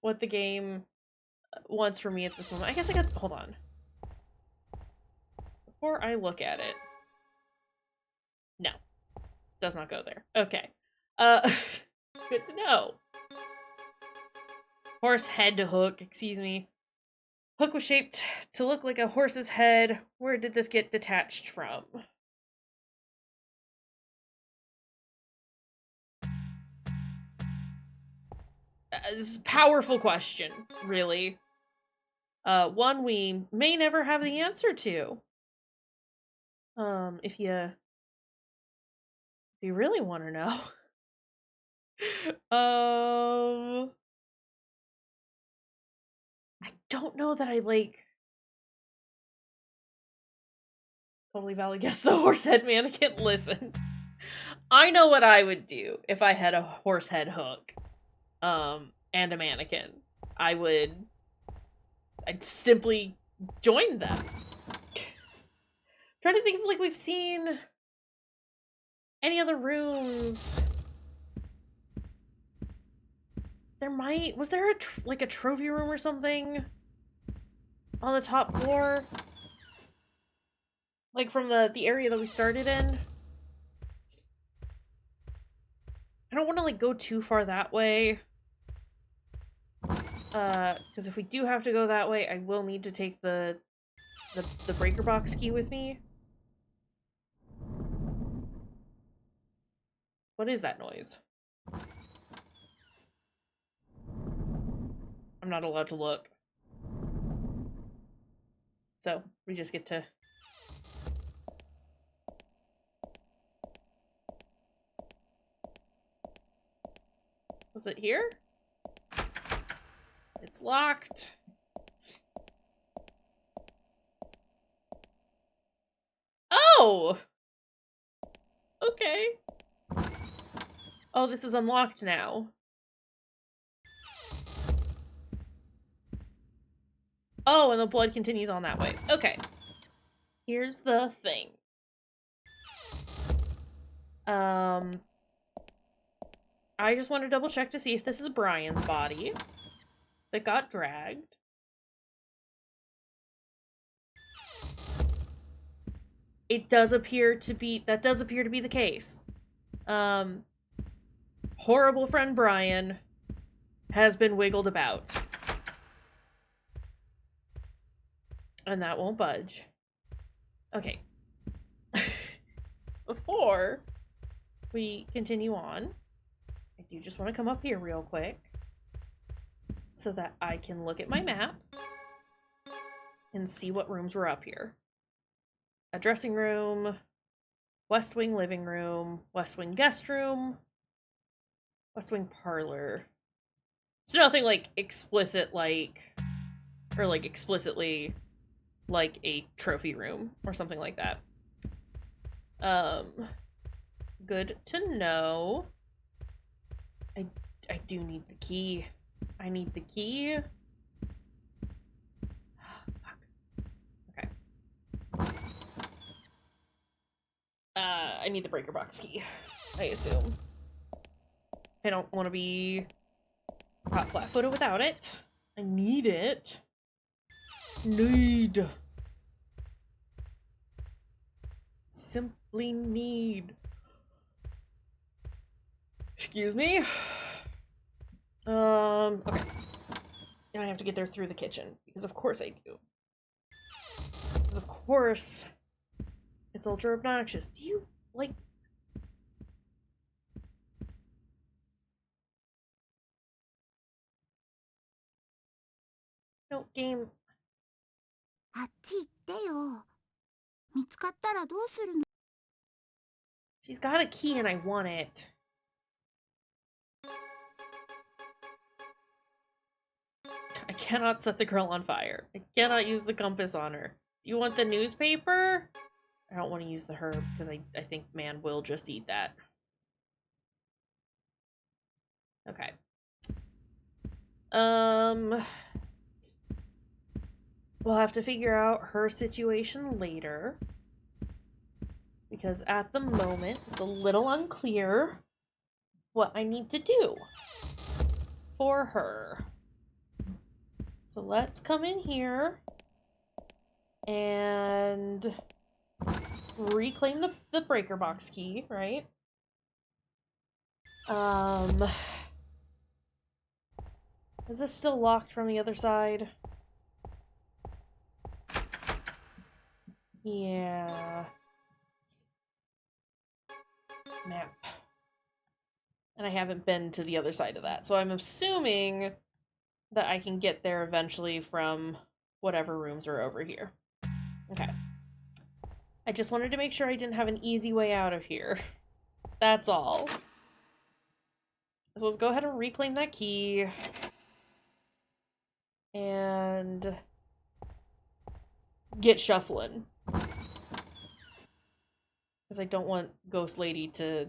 what the game wants from me at this moment. I guess I got... Hold on. Before I look at it... No. Does not go there. Okay. Good to know. Horse head to hook, excuse me. Hook was shaped to look like a horse's head. Where did this get detached from? This is a powerful question, really. One we may never have the answer to. If you really want to know. I don't know that I like... Totally valid guess, the horse head mannequin. Listen, I know what I would do if I had a horse head hook, and a mannequin. I'd simply join them. Trying to think if, like, we've seen any other rooms. Was there like a trophy room or something on the top floor? Like from the area that we started in? I don't want to like go too far that way. Because if we do have to go that way, I will need to take the breaker box key with me. What is that noise? I'm not allowed to look. So, we just get to... Was it here? It's locked. Oh! Okay. Oh, this is unlocked now. Oh, and the blood continues on that way. Okay. Here's the thing. I just want to double check to see if this is Brian's body that got dragged. It does appear to be, that does appear to be the case. Horrible friend Brian has been wiggled about. And that won't budge. Okay. Before we continue on, I do just want to come up here real quick so that I can look at my map and see what rooms were up here. A dressing room, West Wing living room, West Wing guest room, West Wing parlor. So nothing like explicit like, or like explicitly like a trophy room or something like that. Good to know. I do need the key. I need the key. Fuck. Okay. I need the breaker box key, I assume. I don't want to be caught flat-footed without it. I need it. Need. Simply need. Excuse me. Okay. Now I have to get there through the kitchen, because of course I do. Because of course it's ultra obnoxious. Do you, like... No, game. あっち行ってよ。見つかったらどうするの？ She's got a key and I want it. I cannot set the girl on fire. I cannot use the compass on her. Do you want the newspaper? I don't want to use the herb because I think man will just eat that. Okay. We'll have to figure out her situation later. Because at the moment, it's a little unclear what I need to do for her. So let's come in here and reclaim the breaker box key, right? Is this still locked from the other side? Yeah. Map. And I haven't been to the other side of that, so I'm assuming that I can get there eventually from whatever rooms are over here. Okay. I just wanted to make sure I didn't have an easy way out of here. That's all. So let's go ahead and reclaim that key. And get shuffling. Because I don't want Ghost Lady to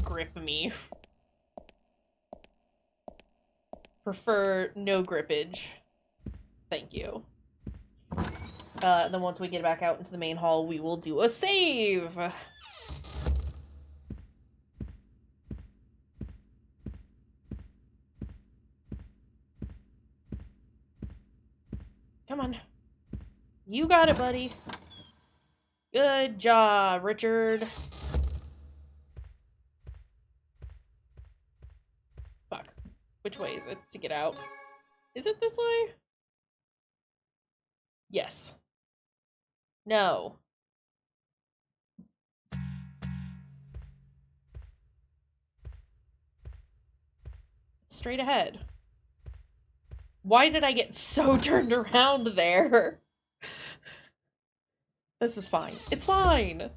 grip me. Prefer no grippage. Thank you. Then once we get back out into the main hall, we will do a save! Come on. You got it, buddy. Good job, Richard. Fuck. Which way is it to get out? Is it this way? Yes. No. Straight ahead. Why did I get so turned around there? This is fine. It's fine!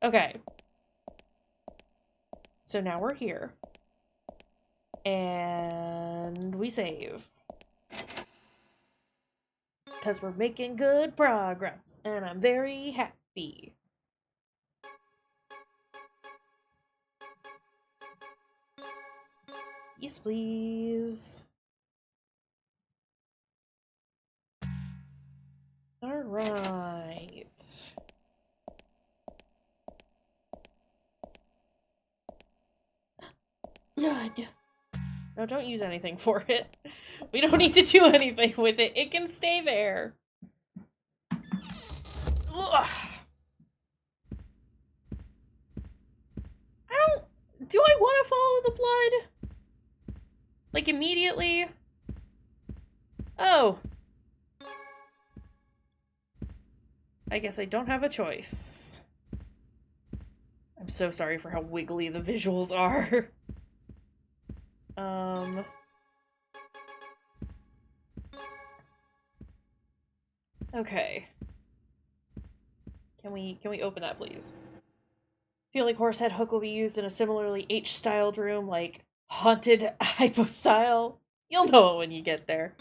Okay. So now we're here. And we save. Because we're making good progress. And I'm very happy. Yes, please. Alright. Good. No, don't use anything for it. We don't need to do anything with it. It can stay there. Ugh. Do I want to follow the blood? Like, immediately? Oh. I guess I don't have a choice. I'm so sorry for how wiggly the visuals are. Okay. Can we open that, please? Feel like Horsehead Hook will be used in a similarly H-styled room, like haunted hypo style. You'll know it when you get there.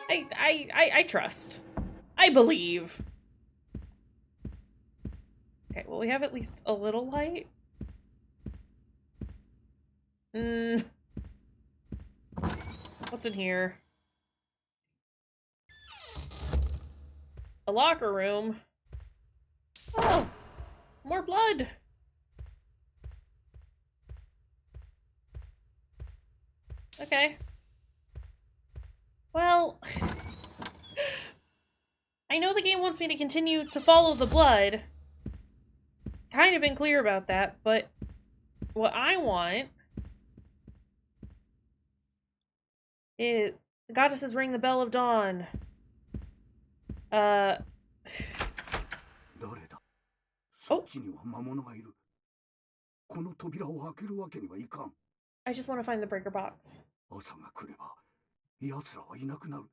I trust. I believe. Okay, well, we have at least a little light. What's in here? A locker room. Oh, more blood. Okay. Well, I know the game wants me to continue to follow the blood. Kind of been clear about that, but what I want is the goddesses ring the bell of dawn. 誰だそっちには魔物がいる。この扉を開けるわけにはいかん。I just want to find the breaker box. 朝が来れば奴らはいなくなる。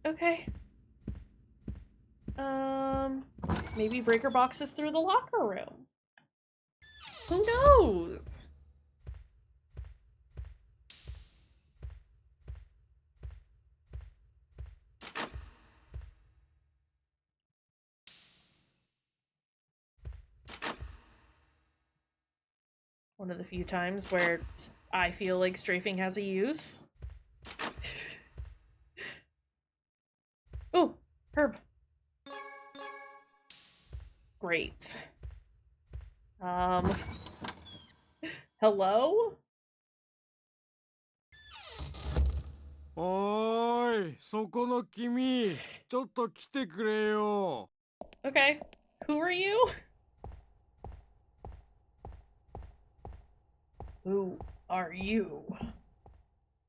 Okay. Maybe breaker boxes through the locker room. Who knows? One of the few times where I feel like strafing has a use. Oh, herb. Great. Hello? おーい、そこの君、ちょっと来てくれよ。Okay. Who are you? Who are you?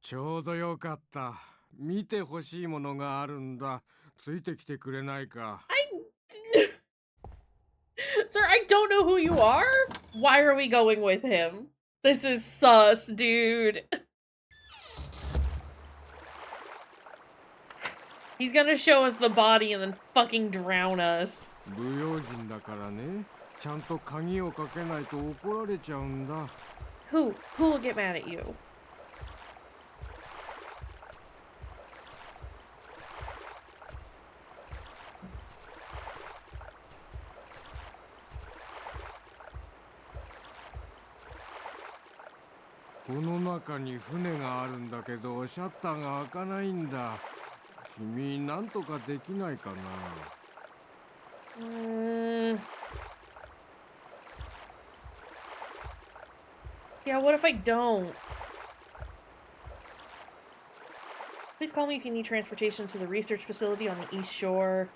ちょうどよかった。見てほしいものがあるんだ。ついてきてくれないか。Sir, I don't know who you are. Why are we going with him? This is sus, dude. He's gonna show us the body and then fucking drown us. 不用心だからね。ちゃんと鍵をかけないと怒られちゃうんだ。Who will get mad at you? この中に船があるんだけど、シャッターが開かないんだ。君、なんとかできないかな。Yeah, what if I don't? Please call me if you need transportation to the research facility on the East Shore.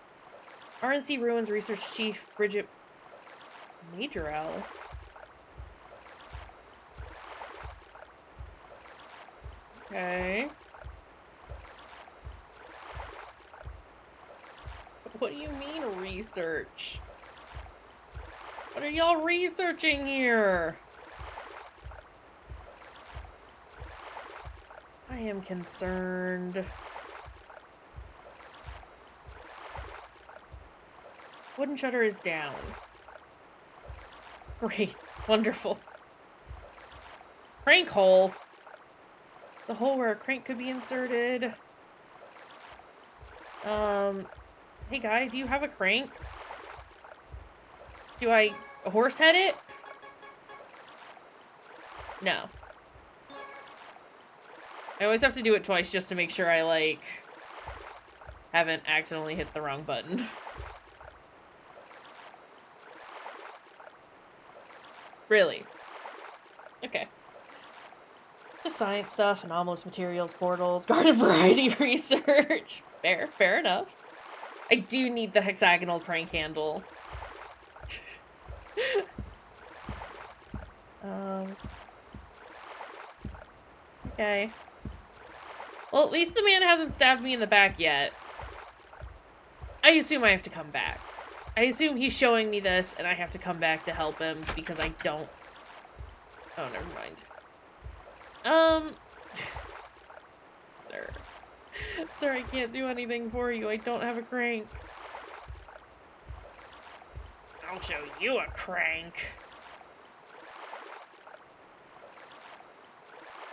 RNC Ruins Research Chief Bridget Majorel. Okay. What do you mean research? What are y'all researching here? I am concerned. Wooden shutter is down. Great. Wonderful. Crank hole. The hole where a crank could be inserted. Hey guy, do you have a crank? Do I horse head it? No. I always have to do it twice just to make sure I, like, haven't accidentally hit the wrong button. Really? Okay. Just science stuff, anomalous materials, portals, garden variety research. Fair enough. I do need the hexagonal crank handle. Okay. Well, at least the man hasn't stabbed me in the back yet. I assume I have to come back. I assume he's showing me this, and I have to come back to help him, because I don't... Oh, never mind. Sir. Sir, I can't do anything for you. I don't have a crank. I'll show you a crank.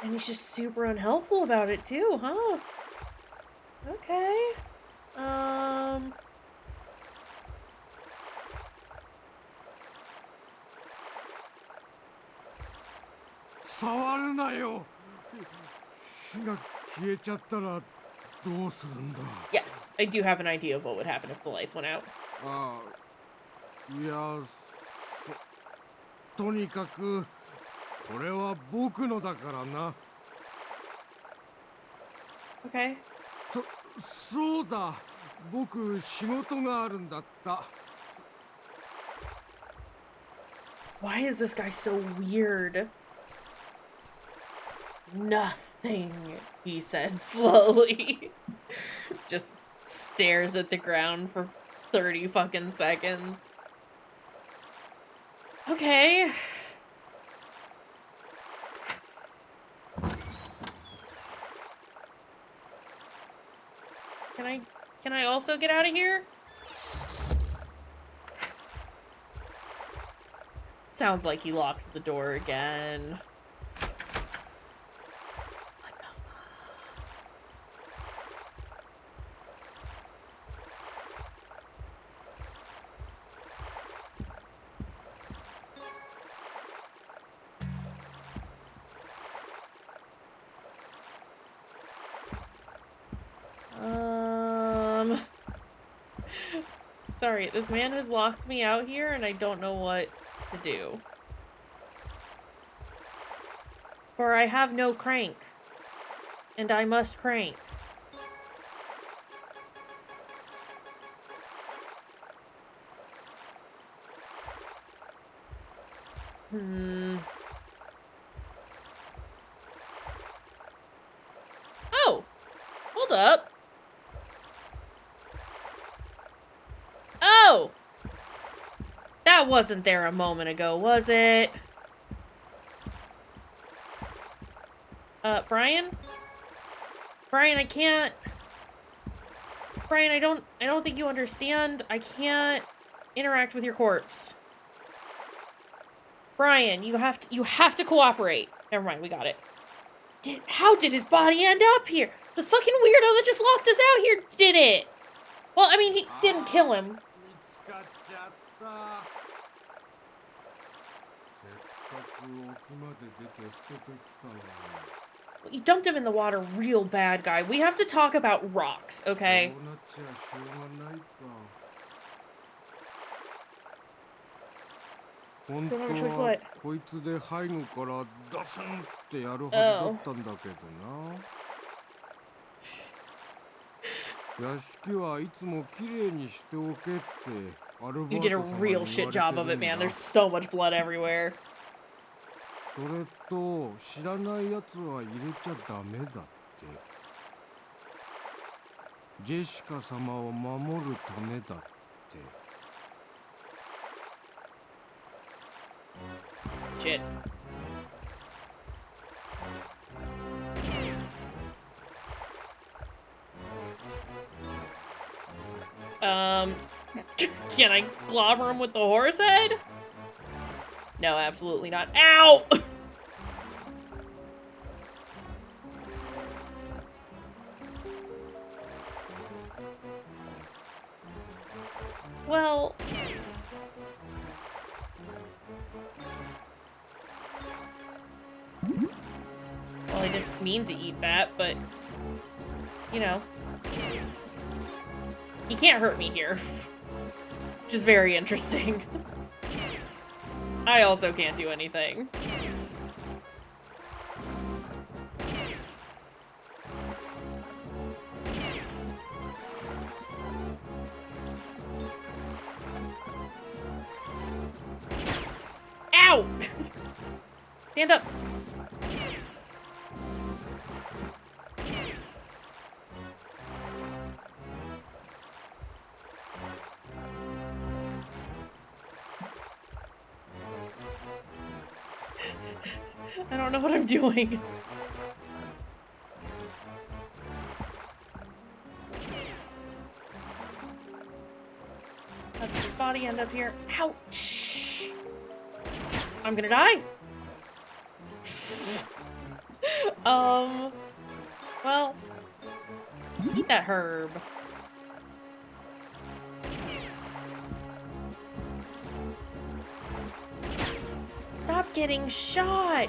And he's just super unhelpful about it, too, huh? Okay.触るなよ。火が消えちゃったらどうするんだ。Yes, I do have an idea of what would happen if the lights went out. ああ、いや、とにかくこれは僕のだからな。Okay. そうだ。僕仕事があるんだった。Why is this guy so weird? Nothing, he said slowly. Just stares at the ground for 30 fucking seconds. Okay. Can I also get out of here? Sounds like he locked the door again. What the fuck? Sorry, this man has locked me out here and I don't know what to do. For I have no crank. And I must crank. Oh! Hold up. Oh! That wasn't there a moment ago, was it? Brian? Brian, I can't... Brian, I don't think you understand. I can't interact with your corpse. Brian, you have to cooperate. Never mind, we got it. How did his body end up here? The fucking weirdo that just locked us out here did it! Well, I mean, he didn't kill him. 見つかっちゃった。せっかく Well, you dumped him in the water real bad, guy. We have to talk about rocks, okay? こうなっちゃしょうがないか。本 Don't have a 当 choice は what? こいつで背後からドスンってやるはずだったんだけどな。屋敷はいつもきれいにしておけってアルバ You ー did a ト様に real 言わ shit れて job of る it, ん man. だ。 There's so much blood everywhere. それと知らないやつは入れちゃダメだって。ジェシカ様を守るためだって。Shit. Can I clobber him with the horse head? No, absolutely not. Ow! Well... Well, I didn't mean to eat that, but... You know. He can't hurt me here. Which is very interesting. I also can't do anything. Ow! Stand up. I don't know what I'm doing. How did his body end up here? Ouch! I'm gonna die. Well, eat that herb. Stop getting shot!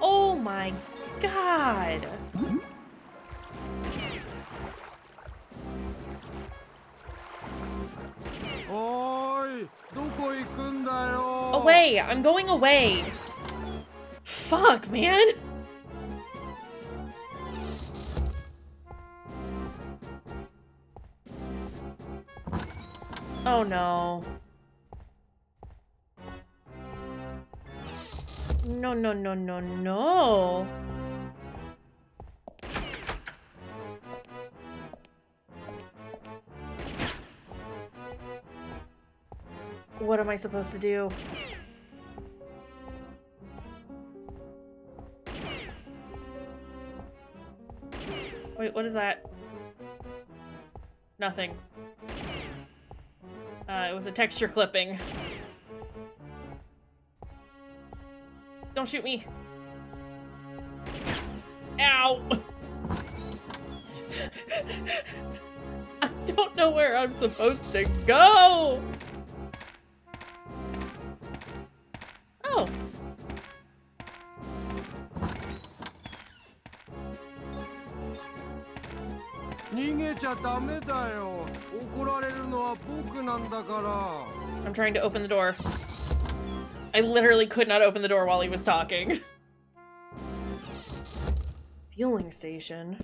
Oh my god! Away! I'm going away! Fuck, man! Oh no. No, no, no, no, no. What am I supposed to do? Wait, what is that? Nothing. It was a texture clipping. Don't shoot me. Ow! I don't know where I'm supposed to go! Oh. I'm trying to open the door. I literally could not open the door while he was talking. Fueling station.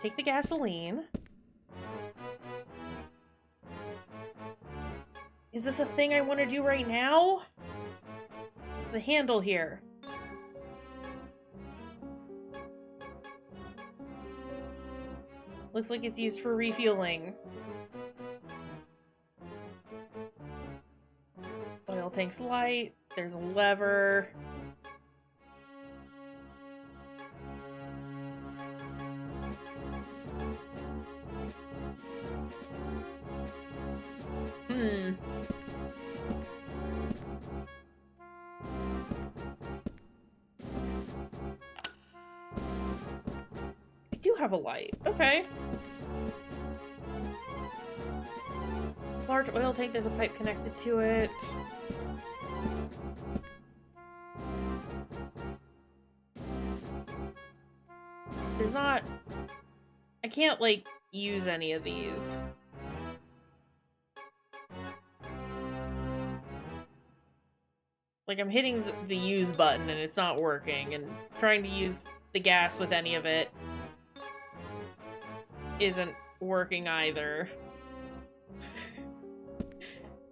Take the gasoline. Is this a thing I want to do right now? The handle here. Looks like it's used for refueling. Oil tank's light. There's a lever. I do have a light. Okay. large oil tank. There's a pipe connected to it. There's not... I can't, like, use any of these. Like, I'm hitting the use button and it's not working, and trying to use the gas with any of it isn't working either.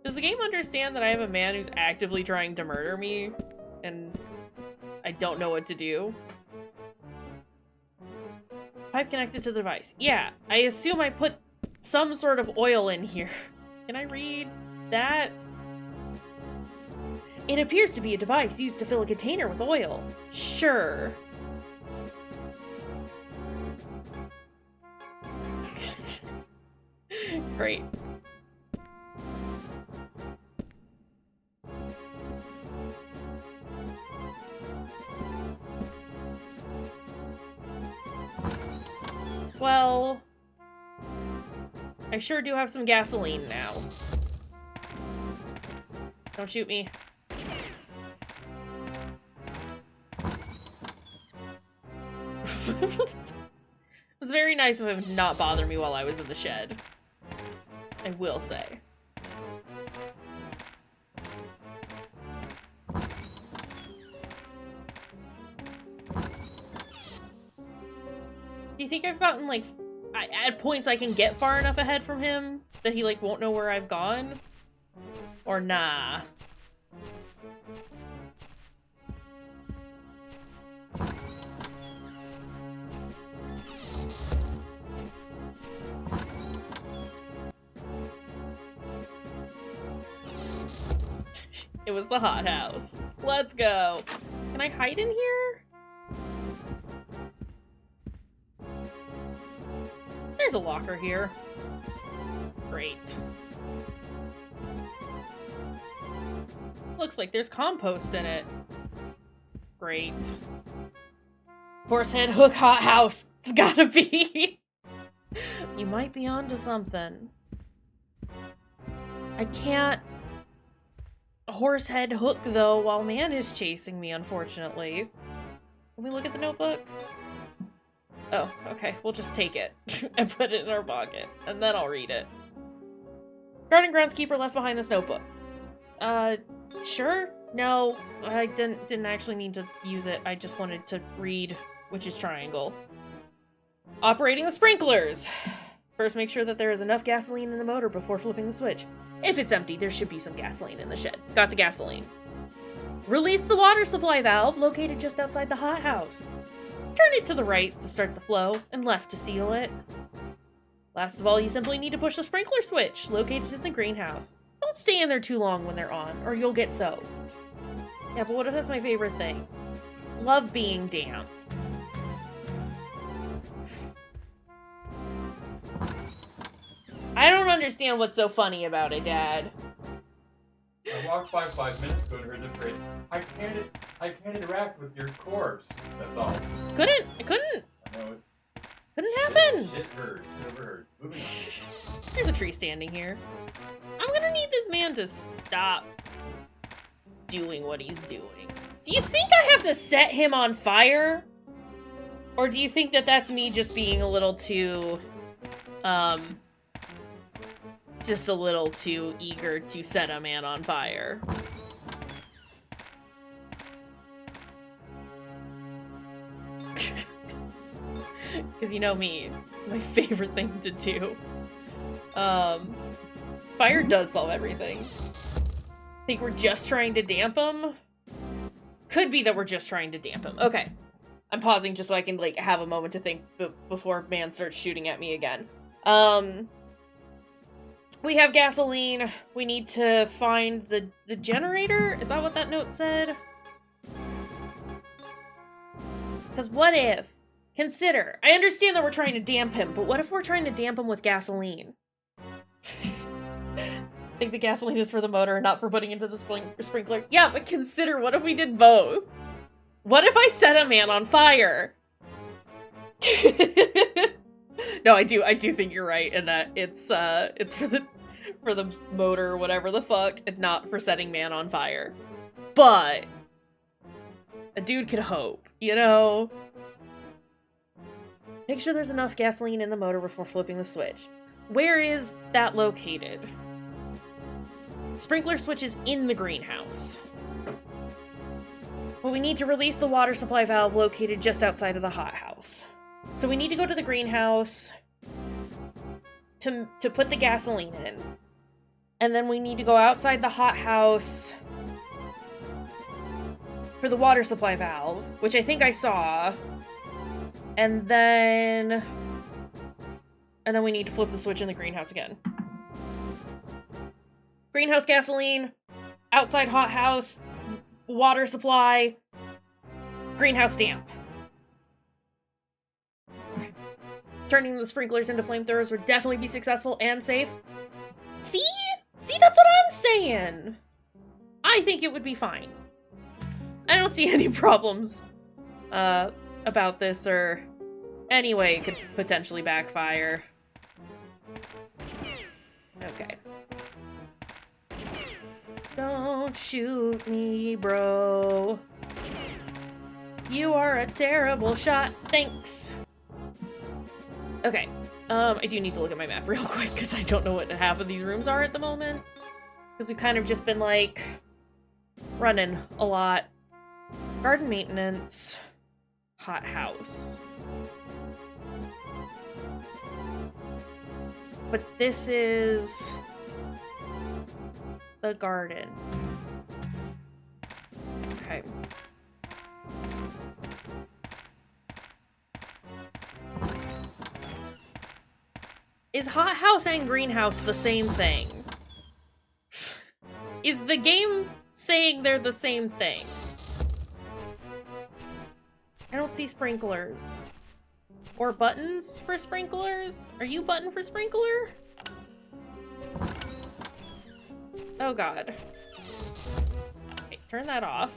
Does the game understand that I have a man who's actively trying to murder me and I don't know what to do? Pipe connected to the device. Yeah, I assume I put some sort of oil in here. Can I read that? It appears to be a device used to fill a container with oil. Sure. Great. Well, I sure do have some gasoline now. Don't shoot me. It was very nice of him to not bother me while I was in the shed. I will say. Do you think I've gotten, like, at points I can get far enough ahead from him that he, like, won't know where I've gone? Or nah? It was the hothouse. Let's go. Can I hide in here? There's a locker here. Great. Looks like there's compost in it. Great. Horsehead hook hothouse. It's gotta be. You might be onto something. I can't horsehead hook, though, while man is chasing me, unfortunately. Can we look at the notebook? Oh, okay. We'll just take it and put it in our pocket, and then I'll read it. Garden groundskeeper left behind this notebook. Sure? No, I didn't actually mean to use it. I just wanted to read, which is triangle. Operating the sprinklers! First, make sure that there is enough gasoline in the motor before flipping the switch. If it's empty, there should be some gasoline in the shed. Got the gasoline. Release the water supply valve located just outside the hothouse. Turn it to the right to start the flow, and left to seal it. Last of all, you simply need to push the sprinkler switch located in the greenhouse. Don't stay in there too long when they're on, or you'll get soaked. Yeah, but what if that's my favorite thing? Love being damp. I don't understand what's so funny about it, Dad. I walked by 5 minutes ago and heard the phrase, I can't interact with your corpse. That's all. I couldn't. I know it's... Couldn't happen. Shit heard. Shit overheard. Moving on. There's a tree standing here. I'm gonna need this man to stop doing what he's doing. Do you think I have to set him on fire? Or do you think that that's me just being a little too, just a little too eager to set a man on fire? Because you know me, it's my favorite thing to do. Fire does solve everything. Think we're just trying to damp him? Could be that we're just trying to damp him. Okay. I'm pausing just so I can, like, have a moment to think before man starts shooting at me again. We have gasoline. We need to find the generator? Is that what that note said? Because what if? Consider. I understand that we're trying to damp him, but what if we're trying to damp him with gasoline? I think the gasoline is for the motor and not for putting into the sprinkler. Yeah, but consider, what if we did both? What if I set a man on fire? No, I do think you're right in that it's for for the motor or whatever the fuck, and not for setting man on fire. But a dude can hope, you know? Make sure there's enough gasoline in the motor before flipping the switch. Where is that located? Sprinkler switch is in the greenhouse. Well, we need to release the water supply valve located just outside of the hothouse. So we need to go to the greenhouse to put the gasoline in. And then we need to go outside the hothouse for the water supply valve, which I think I saw. And then we need to flip the switch in the greenhouse again. Greenhouse gasoline, outside hothouse, water supply, greenhouse damp. Okay. Turning the sprinklers into flamethrowers would definitely be successful and safe. See? See, that's what I'm saying. I think it would be fine. I don't see any problems about this or any way it could potentially backfire. Okay. Don't shoot me, bro. You are a terrible shot. Thanks. Okay. I do need to look at my map real quick because I don't know what half of these rooms are at the moment. Because we've kind of just been, like, running a lot. Garden maintenance. Hot house. But this is the garden. Okay. Is hothouse and greenhouse the same thing? Is the game saying they're the same thing? I don't see sprinklers. Or buttons for sprinklers? Are you button for sprinkler? Oh god. Okay, turn that off.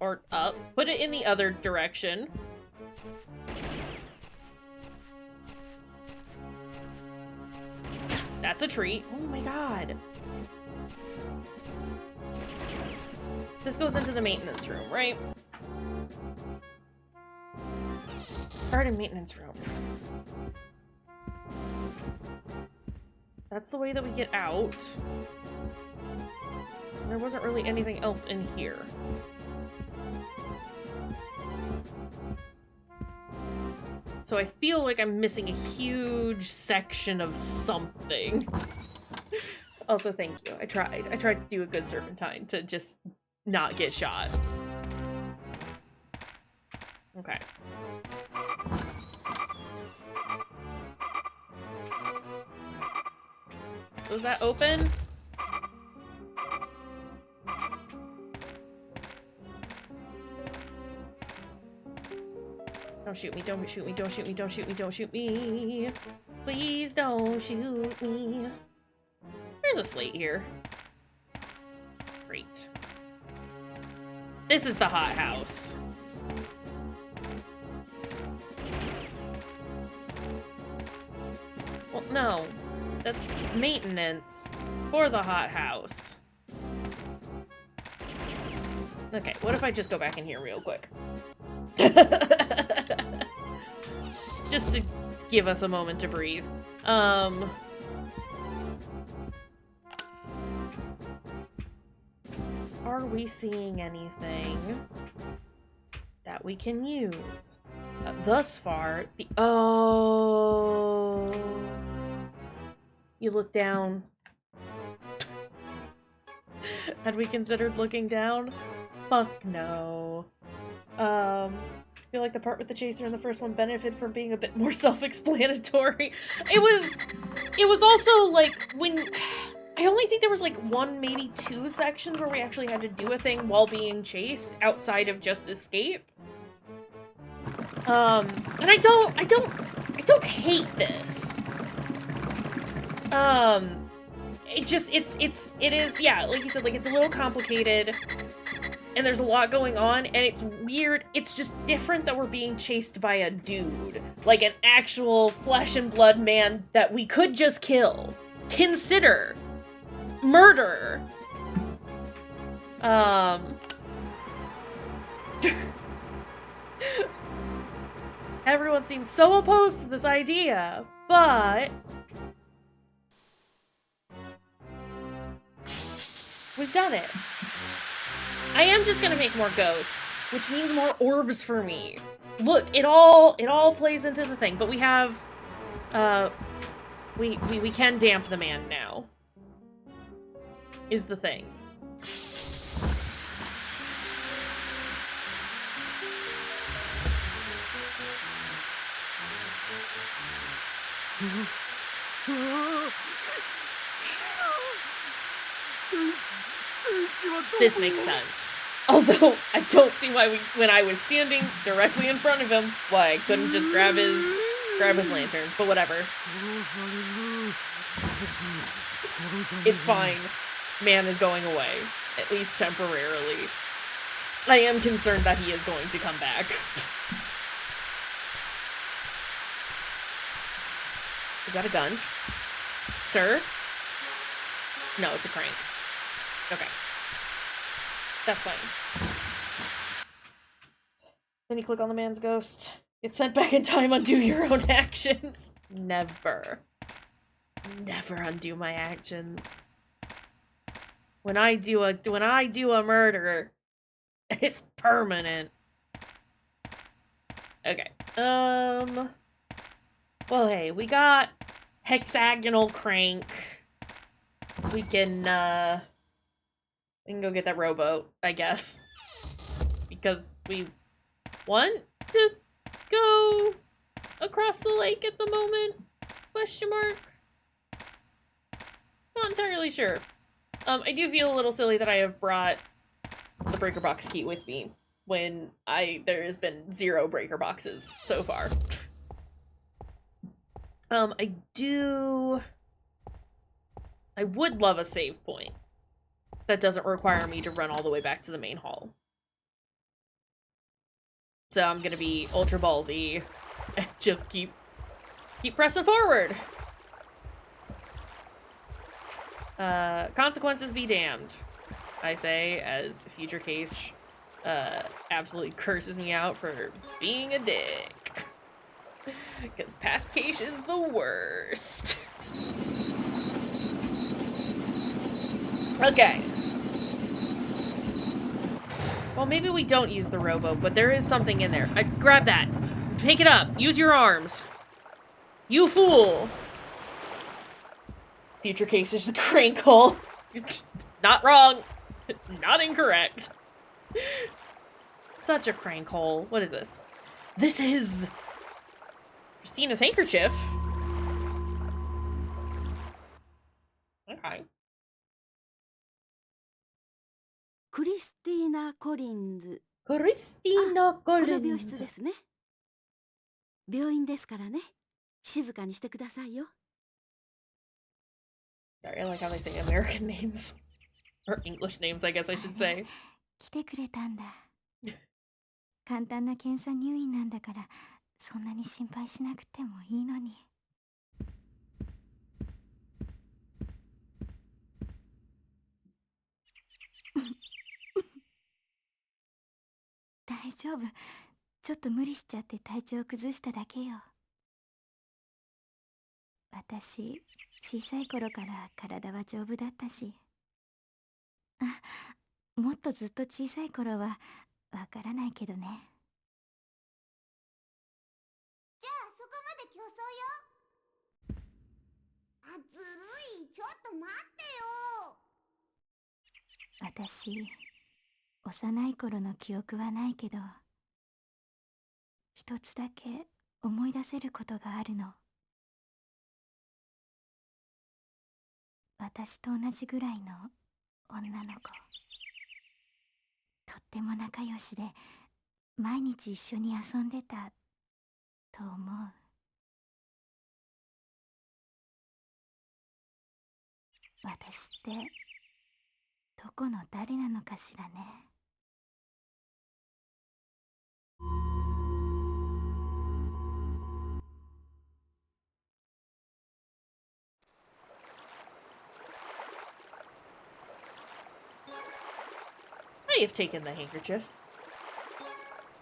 Or up. Put it in the other direction. That's a treat. Oh my god. This goes into the maintenance room, right? Garden maintenance room. That's the way that we get out. There wasn't really anything else in here. So I feel like I'm missing a huge section of something. Also, thank you. I tried. I tried to do a good serpentine to just not get shot. Okay. Was that open? Don't shoot me, don't shoot me, don't shoot me, don't shoot me, don't shoot me. Please don't shoot me. There's a slate here. Great. This is the hothouse. Well, no. That's maintenance for the hothouse. Okay, what if I just go back in here real quick? Just to give us a moment to breathe. Are we seeing anything that we can use? Thus far, the... Oh... You look down. Had we considered looking down? Fuck no. I feel like the part with the chaser in the first one benefited from being a bit more self-explanatory. It was also like when I only think there was like one, maybe two sections where we actually had to do a thing while being chased outside of just escape. And I don't hate this. It is, yeah, like you said, like, it's a little complicated, and there's a lot going on, and it's weird. It's just different that we're being chased by a dude. Like, an actual flesh and blood man that we could just kill. consider murder. Everyone seems so opposed to this idea, but we've done it. I am just gonna make more ghosts, which means more orbs for me. Look, it all plays into the thing, but we have we can damp the man now. Is the thing. This makes sense. Although I don't see why when I was standing directly in front of him, why I couldn't just grab his lantern. But whatever. It's fine. Man is going away, at least temporarily. I am concerned that he is going to come back. Is that a gun? Sir? No, it's a crank. Okay. That's fine. Then you click on the man's ghost. Get sent back in time, undo your own actions. Never. Never undo my actions. When I do a murder, it's permanent. Okay. Well, hey, we got hexagonal crank. We can go get that rowboat, I guess. Because we want to go across the lake at the moment? Question mark? Not entirely sure. I do feel a little silly that I have brought the breaker box key with me when there has been 0 breaker boxes so far. I would love a save point that doesn't require me to run all the way back to the main hall. So I'm gonna be ultra ballsy and just keep pressing forward. Consequences be damned, I say, as future case absolutely curses me out for being a dick. Because past case is the worst. Okay. Well, maybe we don't use the rowboat, but there is something in there. Grab that. Pick it up. Use your arms. You fool. Future case is the crank hole. Not wrong. Not incorrect. Such a crank hole. What is this? This is Christina's handkerchief. Okay. クリスティーナ・コリンズ。 Christina この病 Collins. 室ですね。病院ですからね。静かにしてくださいよ。 Sorry, I like how they say American names. Or English names, I guess I should say. 来てくれたんだ。簡単な検査入院なんだから、そんなに心配しなくてもいいのに。大丈夫。ちょっと無理しちゃって体調崩しただけよ。私、小さい頃から体は丈夫だったし。もっとずっと小さい頃はわからないけどね。じゃあそこまで競争よ。ずるい。ちょっと待ってよ。私、幼い頃の記憶はないけど、一つだけ思い出せることがあるの。私と同じぐらいの女の子。とっても仲良しで、毎日一緒に遊んでたと思う。私ってどこの誰なのかしらね。I have taken the handkerchief.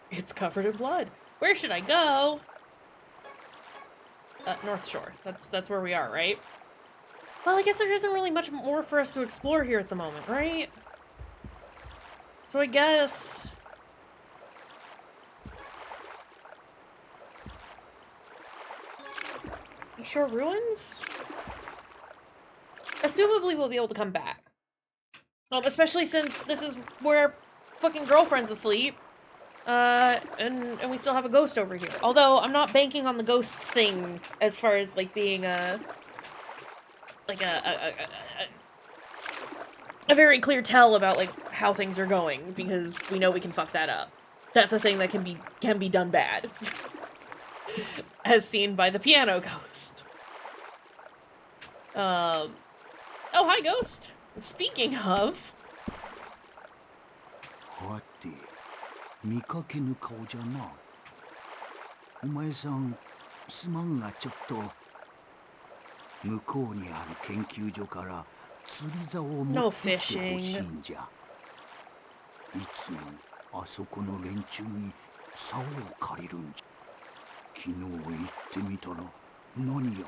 It's covered in blood. Where should I go? North Shore. That's where we are, right? Well, I guess there isn't really much more for us to explore here at the moment, right? So I guess... Kayshurrr ruins? Assumably we'll be able to come back. Especially since this is where our fucking girlfriend's asleep. And we still have a ghost over here. Although, I'm not banking on the ghost thing as far as, like, being a very clear tell about, like, how things are going, because we know we can fuck that up. That's a thing that can be done bad. As seen by the piano ghost. Oh, hi, ghost! Speaking of... はて、見かけぬ顔じゃな。お前さん、すまんがちょっと。向こうにある研究所から釣り竿を持ってきてほしいんじゃ。いつもあそこの連中に竿を借りるんじゃ。昨日行ってみたら何やら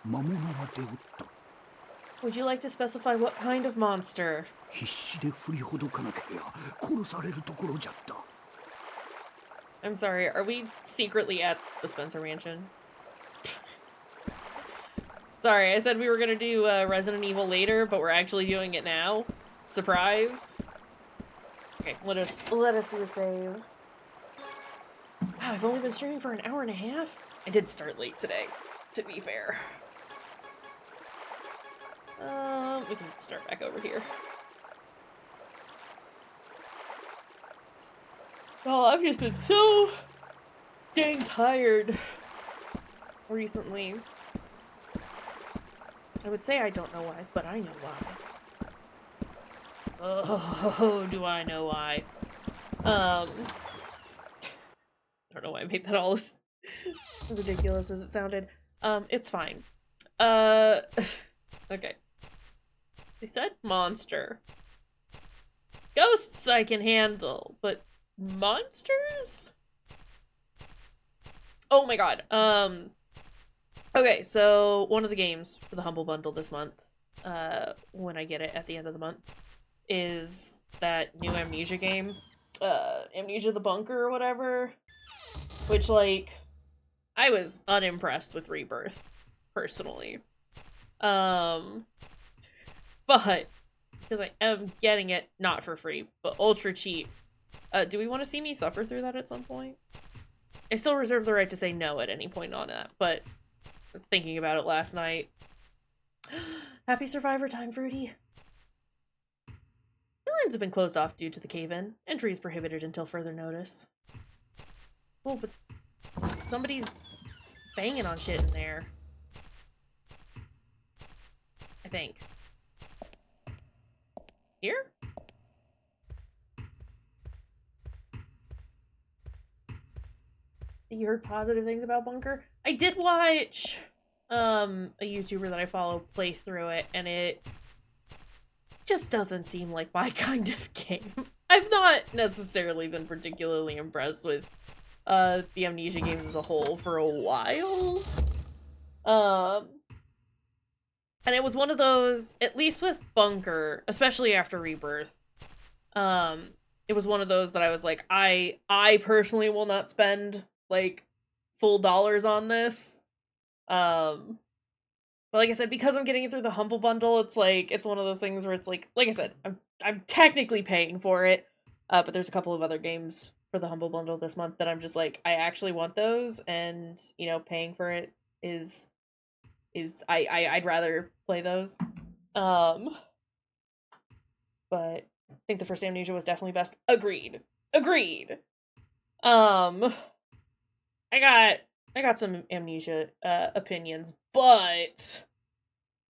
魔物が出おった。 Would you like to specify what kind of monster? 必死で振りほどかなけりゃ殺されるところじゃった。 I'm sorry, are we secretly at the Spencer Mansion? Sorry, I said we were gonna do Resident Evil later, but we're actually doing it now. Surprise. Okay, let us do a save. Wow, I've only been streaming for an hour and a half? I did start late today, to be fair. We can start back over here. Oh, I've just been so dang tired recently. I would say I don't know why, but I know why. Oh, do I know why? I don't know why I made that all as ridiculous as it sounded. It's fine. Okay. They said monster. Ghosts I can handle, but monsters? Oh my god. Okay, so one of the games for the Humble Bundle this month, when I get it at the end of the month, is that new Amnesia game. Amnesia the Bunker or whatever. Which, like, I was unimpressed with Rebirth, personally. But, because I am getting it, not for free, but ultra cheap. Do we want to see me suffer through that at some point? I still reserve the right to say no at any point on that, but I was thinking about it last night. Happy Survivor time, Fruity. The ruins have been closed off due to the cave-in. Entry is prohibited until further notice. Oh, but somebody's banging on shit in there. I think. Here? You heard positive things about Bunker? I did watch a YouTuber that I follow play through it, and it just doesn't seem like my kind of game. I've not necessarily been particularly impressed with the Amnesia games as a whole for a while. And it was one of those, at least with Bunker, especially after Rebirth, it was one of those that I was like, I personally will not spend, like, full dollars on this. But like I said, because I'm getting it through the Humble Bundle, it's like, it's one of those things where it's like I said, I'm technically paying for it, but there's a couple of other games for the Humble Bundle this month that I'm just like, I actually want those, and, you know, paying for it is I'd rather play those. But I think the first Amnesia was definitely best. Agreed. I got some Amnesia opinions, but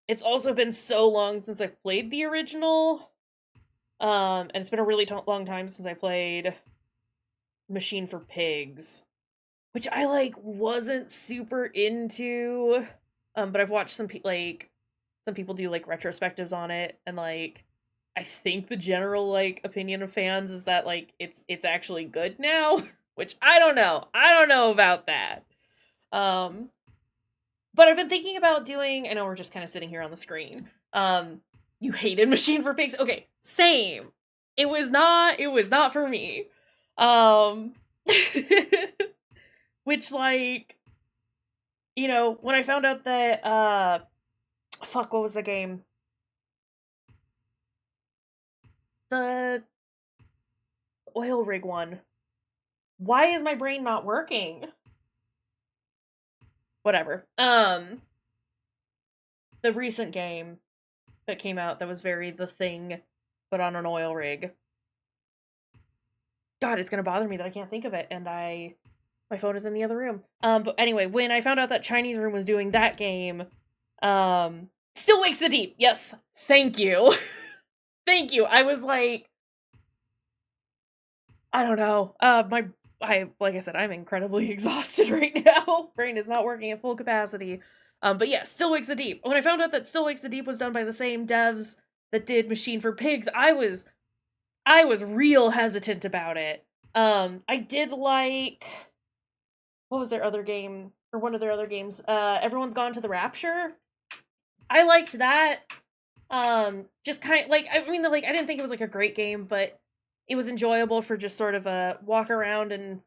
it's also been so long since I've played the original. And it's been a really long time since I played Machine for Pigs, which I, like, wasn't super into. But I've watched some people do, like, retrospectives on it, and, like, I think the general, like, opinion of fans is that, like, it's actually good now, which I don't know. I don't know about that. But I've been thinking about doing, I know we're just kind of sitting here on the screen. You hated Machine for Pigs? Okay, same. It was not for me. Which, like, you know, when I found out that, fuck, what was the game? The oil rig one. Why is my brain not working? Whatever. The recent game that came out that was very The Thing, but on an oil rig. God, it's gonna bother me that I can't think of it, and my phone is in the other room. But anyway, when I found out that Chinese Room was doing that game, Still Wakes the Deep. Yes, thank you. Thank you. I was like, I don't know. Like I said, I'm incredibly exhausted right now. Brain is not working at full capacity. But yeah, Still Wakes the Deep. When I found out that Still Wakes the Deep was done by the same devs that did Machine for Pigs, I was real hesitant about it. I did like, what was their other game, or one of their other games? Everyone's Gone to the Rapture. I liked that. Just kind of, like, I mean, like, I didn't think it was like a great game, but it was enjoyable for just sort of a walk around and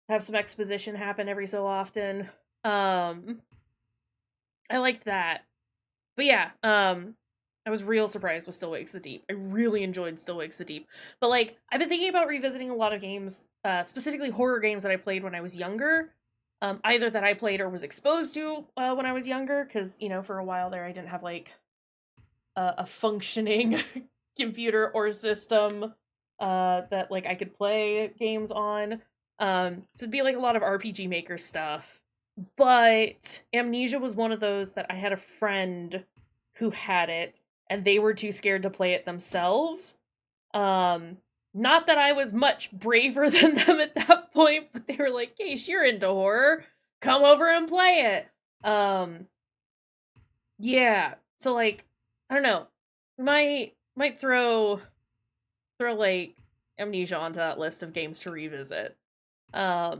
have some exposition happen every so often. I liked that. But yeah, I was real surprised with Still Wakes the Deep. I really enjoyed Still Wakes the Deep. But, like, I've been thinking about revisiting a lot of games, specifically horror games that I played when I was younger. Either that I played or was exposed to when I was younger, because, you know, for a while there I didn't have, like, a functioning computer or system that, like, I could play games on. So it'd be, like, a lot of RPG Maker stuff. But Amnesia was one of those that I had a friend who had it, and they were too scared to play it themselves. Not that I was much braver than them at that point, but they were like, Kaysh, you're into horror. Come over and play it. Yeah. So, like, I don't know. Might throw like Amnesia onto that list of games to revisit. But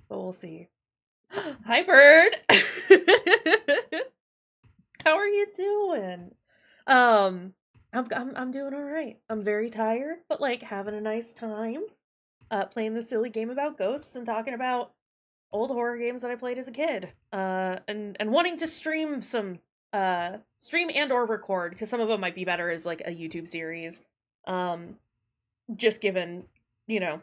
we'll see. Hi, Bird. How are you doing? I'm doing all right. I'm very tired, but, like, having a nice time. Playing this silly game about ghosts and talking about old horror games that I played as a kid. And wanting to stream some stream and or record, because some of them might be better as, like, a YouTube series. Just given, you know,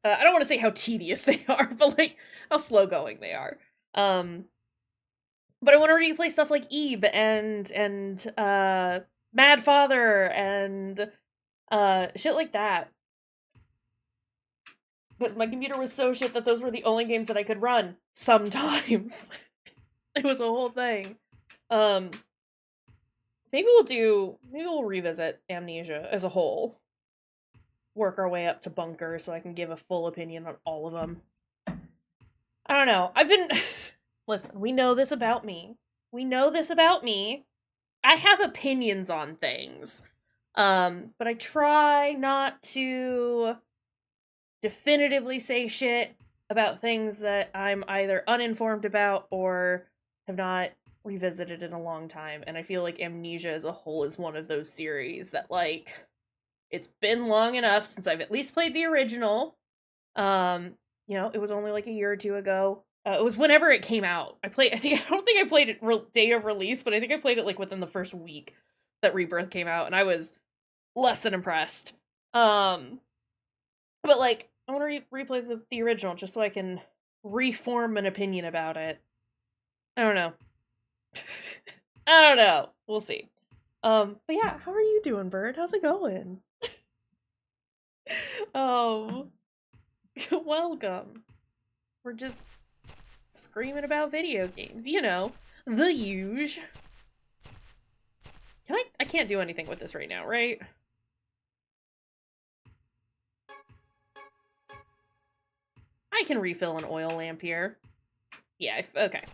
I don't want to say how tedious they are, but, like, how slow going they are. But I want to replay stuff like Eve and Mad Father and shit like that. Because my computer was so shit that those were the only games that I could run sometimes. It was a whole thing. Maybe we'll revisit Amnesia as a whole. Work our way up to Bunker so I can give a full opinion on all of them. I don't know. Listen, we know this about me. I have opinions on things. But I try not to definitively say shit about things that I'm either uninformed about or have not revisited in a long time. And I feel like Amnesia as a whole is one of those series that, like, it's been long enough since I've at least played the original. You know, it was only like a year or two ago. It was whenever it came out. I don't think I played it day of release, but I think I played it, like, within the first week that Rebirth came out, and I was less than impressed. But, like, I want to replay the original just so I can reform an opinion about it. I don't know. I don't know. We'll see. But yeah, how are you doing, Bird? How's it going? Welcome. We're just screaming about video games, you know, the huge. I can't do anything with this right now, right? I can refill an oil lamp here. Yeah, okay.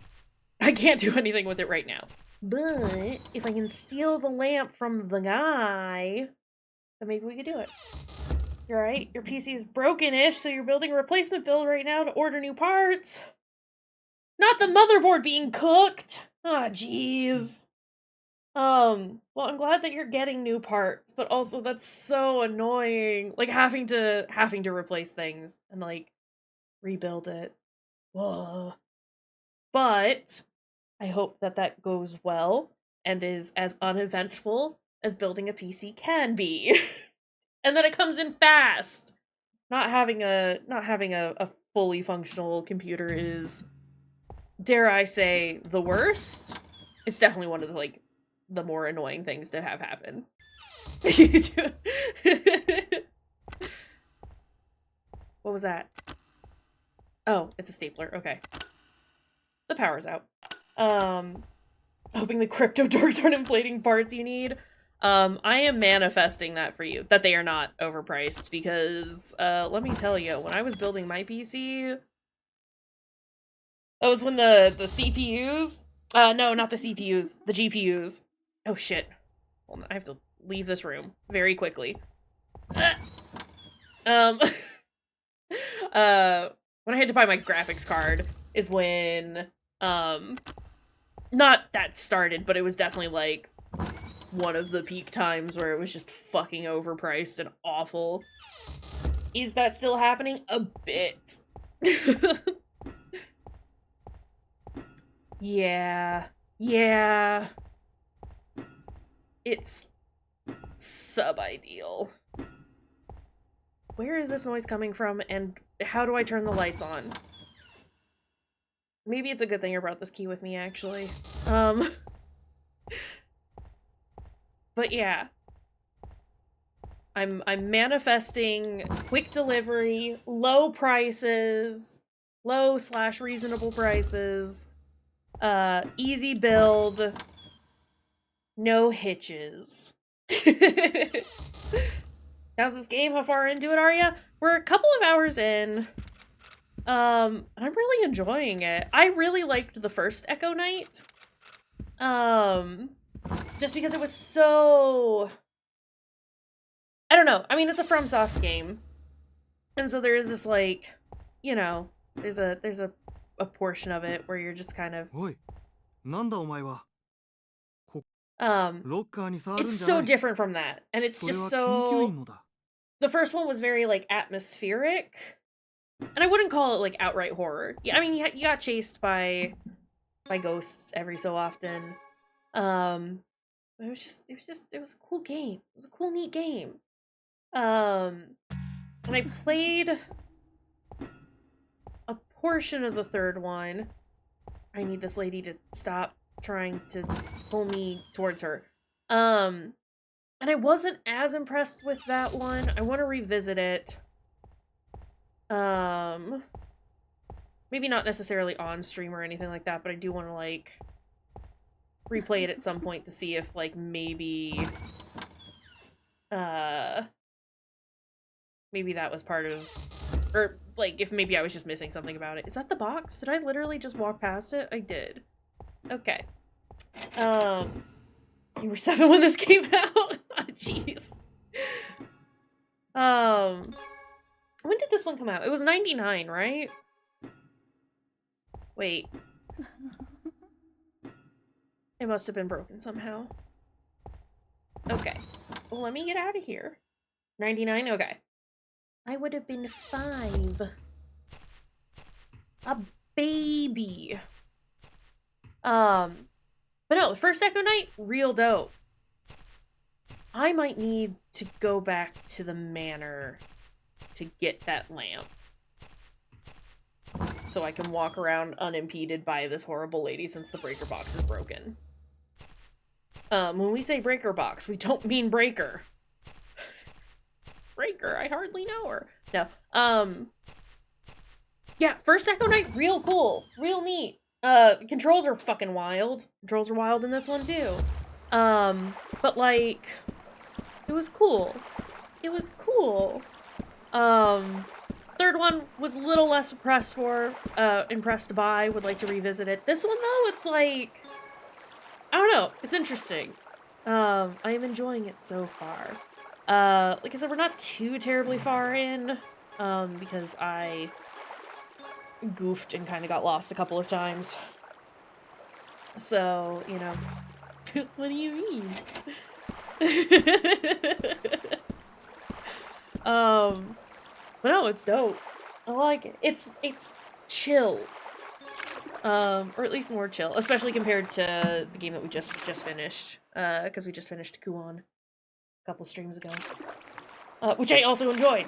I can't do anything with it right now. But if I can steal the lamp from the guy, then maybe we could do it. You're right. Your PC is broken-ish, so you're building a replacement build right now to order new parts. Not the motherboard being cooked. Ah, jeez. Well, I'm glad that you're getting new parts, but also that's so annoying. Like having to replace things and like rebuild it. Whoa. But I hope that that goes well and is as uneventful as building a PC can be. And that it comes in fast. Not having a fully functional computer is, dare I say, the worst. It's definitely one of the like the more annoying things to have happen. What was that? Oh, it's a stapler. Okay. The power's out. Hoping the crypto dorks aren't inflating parts you need. I am manifesting that for you, that they are not overpriced, because, let me tell you, when I was building my PC, that was when the CPUs, no, not the CPUs, the GPUs. Oh shit. Hold on, I have to leave this room very quickly. When I had to buy my graphics card is when, not that started, but it was definitely, like, one of the peak times where it was just fucking overpriced and awful. Is that still happening? A bit. Yeah. Yeah. It's sub-ideal. Where is this noise coming from, and how do I turn the lights on? Maybe it's a good thing I brought this key with me, actually. But yeah. I'm manifesting quick delivery, low prices, low/reasonable prices, easy build, no hitches. How's this game? How far into it are you? We're a couple of hours in. I'm really enjoying it. I really liked the first Echo Knight. Just because it was so... I don't know. I mean, it's a FromSoft game. And so there is this, like, you know, there's a portion of it where you're just kind of... It's so different from that. And it's just so... The first one was very, like, atmospheric. And I wouldn't call it, like, outright horror. Yeah, I mean, you got chased by ghosts every so often. It was a cool game. It was a cool, neat game. And I played a portion of the third one. I need this lady to stop trying to pull me towards her. And I wasn't as impressed with that one. I want to revisit it. Maybe not necessarily on stream or anything like that, but I do want to, like, replay it at some point to see if, like, maybe that was part of, or, like, if maybe I was just missing something about it. Is that the box? Did I literally just walk past it? I did. Okay. You were 7 when this came out? Jeez. When did this one come out? It was 99, right? Wait. It must have been broken somehow. Okay. Well, let me get out of here. 99? Okay. I would have been 5. A baby. But no, the first Echo Knight, real dope. I might need to go back to the manor to get that lamp. So I can walk around unimpeded by this horrible lady since the breaker box is broken. When we say breaker box, we don't mean breaker. Breaker, I hardly know her. No. Yeah, first Echo Knight, real cool. Real neat. Controls are fucking wild. Controls are wild in this one too. But like, it was cool. It was cool. Third one was a little less impressed by, would like to revisit it. This one though, it's like, I don't know. It's interesting. I am enjoying it so far. Like I said, we're not too terribly far in, because I goofed and kind of got lost a couple of times. So, you know. What do you mean? But no, it's dope. I like it. It's chill. Or at least more chill, especially compared to the game that we just finished. Because we just finished Kuon a couple streams ago. Which I also enjoyed.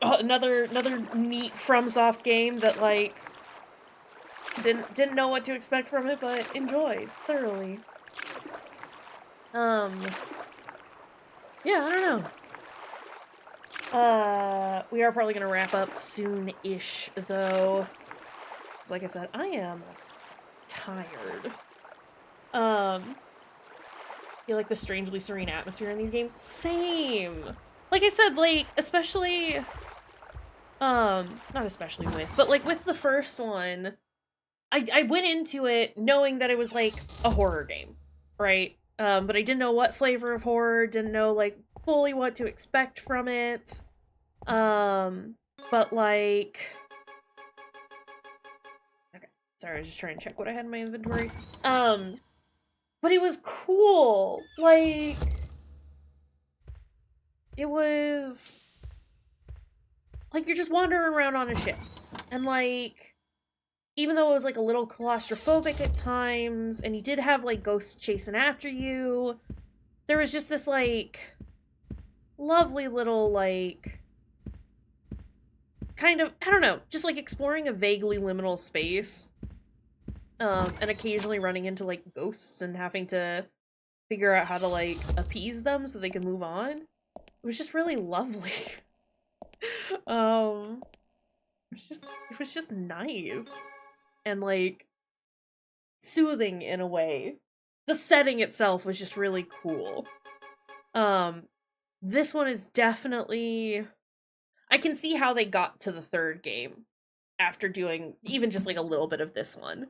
Another neat FromSoft game that like didn't know what to expect from it, but enjoyed thoroughly. Yeah, I don't know. We are probably gonna wrap up soon-ish, though. So like I said, I am tired. You like the strangely serene atmosphere in these games? Same! Like I said, like, especially, not especially with, but like with the first one, I went into it knowing that it was like a horror game, right? But I didn't know what flavor of horror, didn't know like fully what to expect from it. But like, okay, sorry, I was just trying to check what I had in my inventory. But it was cool. Like, it was like you're just wandering around on a ship, and like, even though it was like a little claustrophobic at times, and you did have like ghosts chasing after you, there was just this like lovely little like kind of, I don't know, just like exploring a vaguely liminal space, and occasionally running into like ghosts and having to figure out how to like appease them so they can move on. It was just really lovely. It was just nice and like soothing in a way. The setting itself was just really cool. This one is definitely, I can see how they got to the third game after doing even just like a little bit of this one.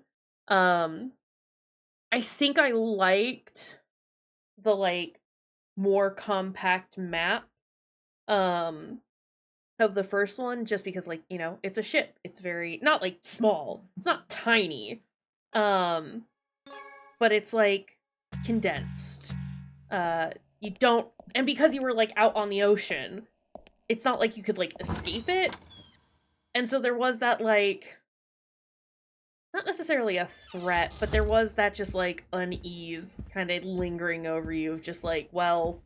I think I liked the like more compact map of the first one, just because like, you know, it's a ship. It's very not like small. It's not tiny. But it's like condensed. You don't, and because you were like out on the ocean, it's not like you could like escape it. And so there was that like, not necessarily a threat, but there was that just like unease kind of lingering over you of just like, well,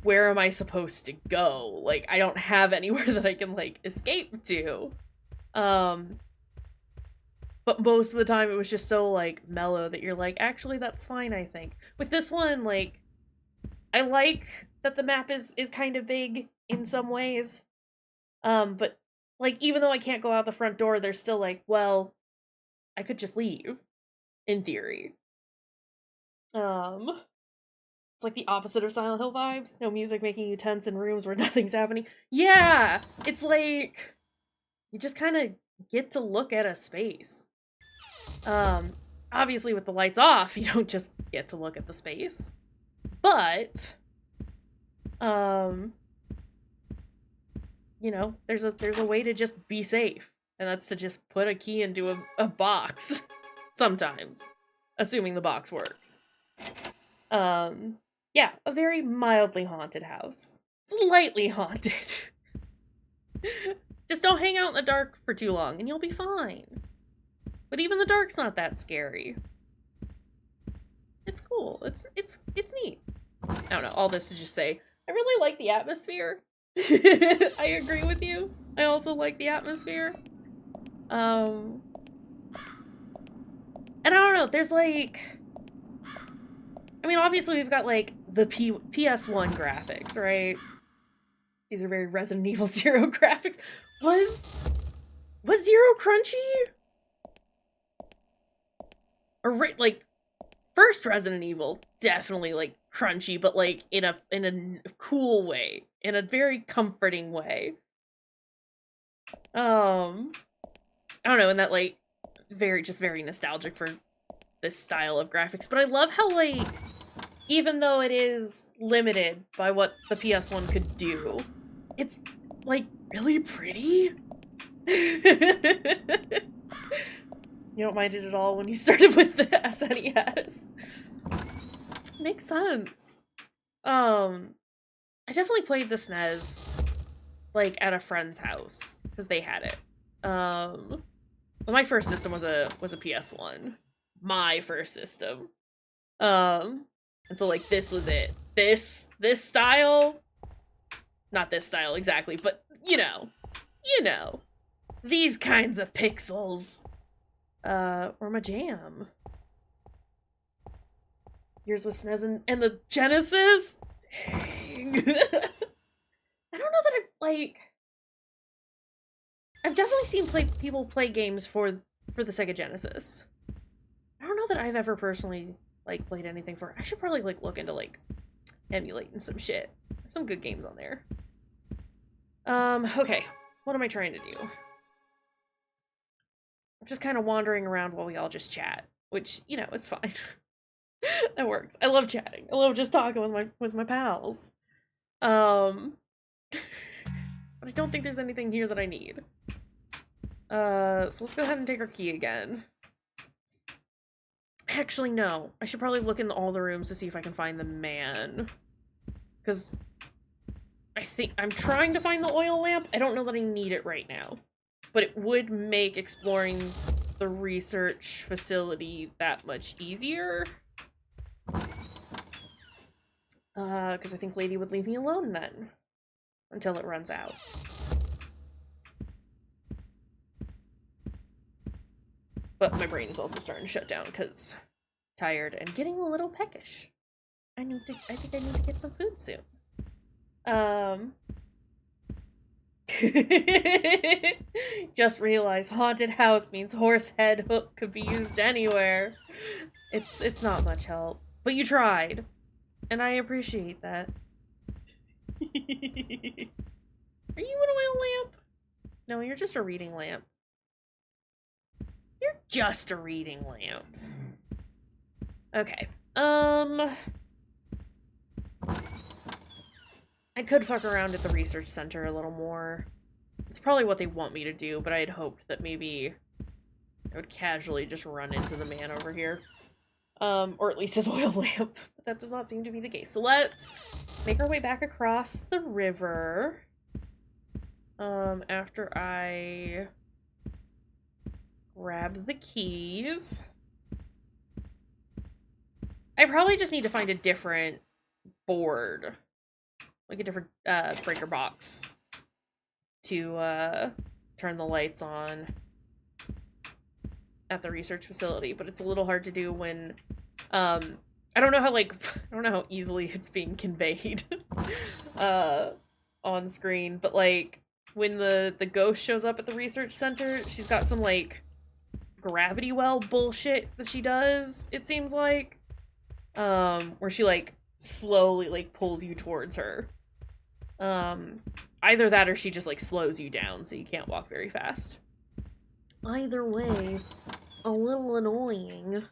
where am I supposed to go? Like, I don't have anywhere that I can like escape to. But most of the time it was just so like mellow that you're like, actually that's fine, I think. With this one, like, I like that the map is kind of big in some ways. But like, even though I can't go out the front door, there's still like, well, I could just leave, in theory. It's like the opposite of Silent Hill vibes. No music making you tense in rooms where nothing's happening. Yeah! It's like, you just kind of get to look at a space. Obviously with the lights off, you don't just get to look at the space. But, you know, there's a way to just be safe. And that's to just put a key into a box. Sometimes. Assuming the box works. Yeah, a very mildly haunted house. Slightly haunted. Just don't hang out in the dark for too long and you'll be fine. But even the dark's not that scary. It's cool. It's neat. I don't know, all this to just say, I really like the atmosphere. I agree with you. I also like the atmosphere. And I don't know, there's like, I mean, obviously we've got like the PS1 graphics, right? These are very Resident Evil Zero graphics. Was Zero crunchy? Or like first Resident Evil, definitely like crunchy, but like in a cool way, in a very comforting way. I don't know, and that like very nostalgic for this style of graphics, but I love how, like, even though it is limited by what the PS1 could do, it's, like, really pretty. You don't mind it at all when you started with the SNES. Makes sense. I definitely played the SNES, like, at a friend's house, because they had it. Well, my first system was a PS1. My first system. And so, like, this was it. This style, not this style exactly, but, you know, these kinds of pixels, were my jam. Yours was SNES and the Genesis? Dang. I don't know that I've definitely seen people play games for the Sega Genesis. I don't know that I've ever personally, like, played anything for it. I should probably, like, look into, like, emulating some shit. There's some good games on there. Okay. What am I trying to do? I'm just kind of wandering around while we all just chat, which, you know, is fine. That works. I love chatting. I love just talking with my pals. But I don't think there's anything here that I need. So let's go ahead and take our key again. Actually, no. I should probably look in all the rooms to see if I can find the man. Because I think I'm trying to find the oil lamp. I don't know that I need it right now. But it would make exploring the research facility that much easier. Because I think Lady would leave me alone then. Until it runs out. But my brain is also starting to shut down because tired and getting a little peckish. I think I need to get some food soon. Just realized haunted house means horse head hook could be used anywhere. It's not much help. But you tried. And I appreciate that. Are you an oil lamp? No, you're just a reading lamp. You're just a reading lamp. Okay. I could fuck around at the research center a little more. It's probably what they want me to do, but I had hoped that maybe I would casually just run into the man over here. Or at least his oil lamp. But that does not seem to be the case. So let's make our way back across the river. After I grab the keys. I probably just need to find a different board. Like a different, breaker box. To, turn the lights on at the research facility, but it's a little hard to do when, I don't know how easily it's being conveyed, on screen, but, like, when the ghost shows up at the research center, she's got some, like, gravity well bullshit that she does, it seems like, where she, like, slowly, like, pulls you towards her. Either that or she just, like, slows you down so you can't walk very fast. Either way, a little annoying.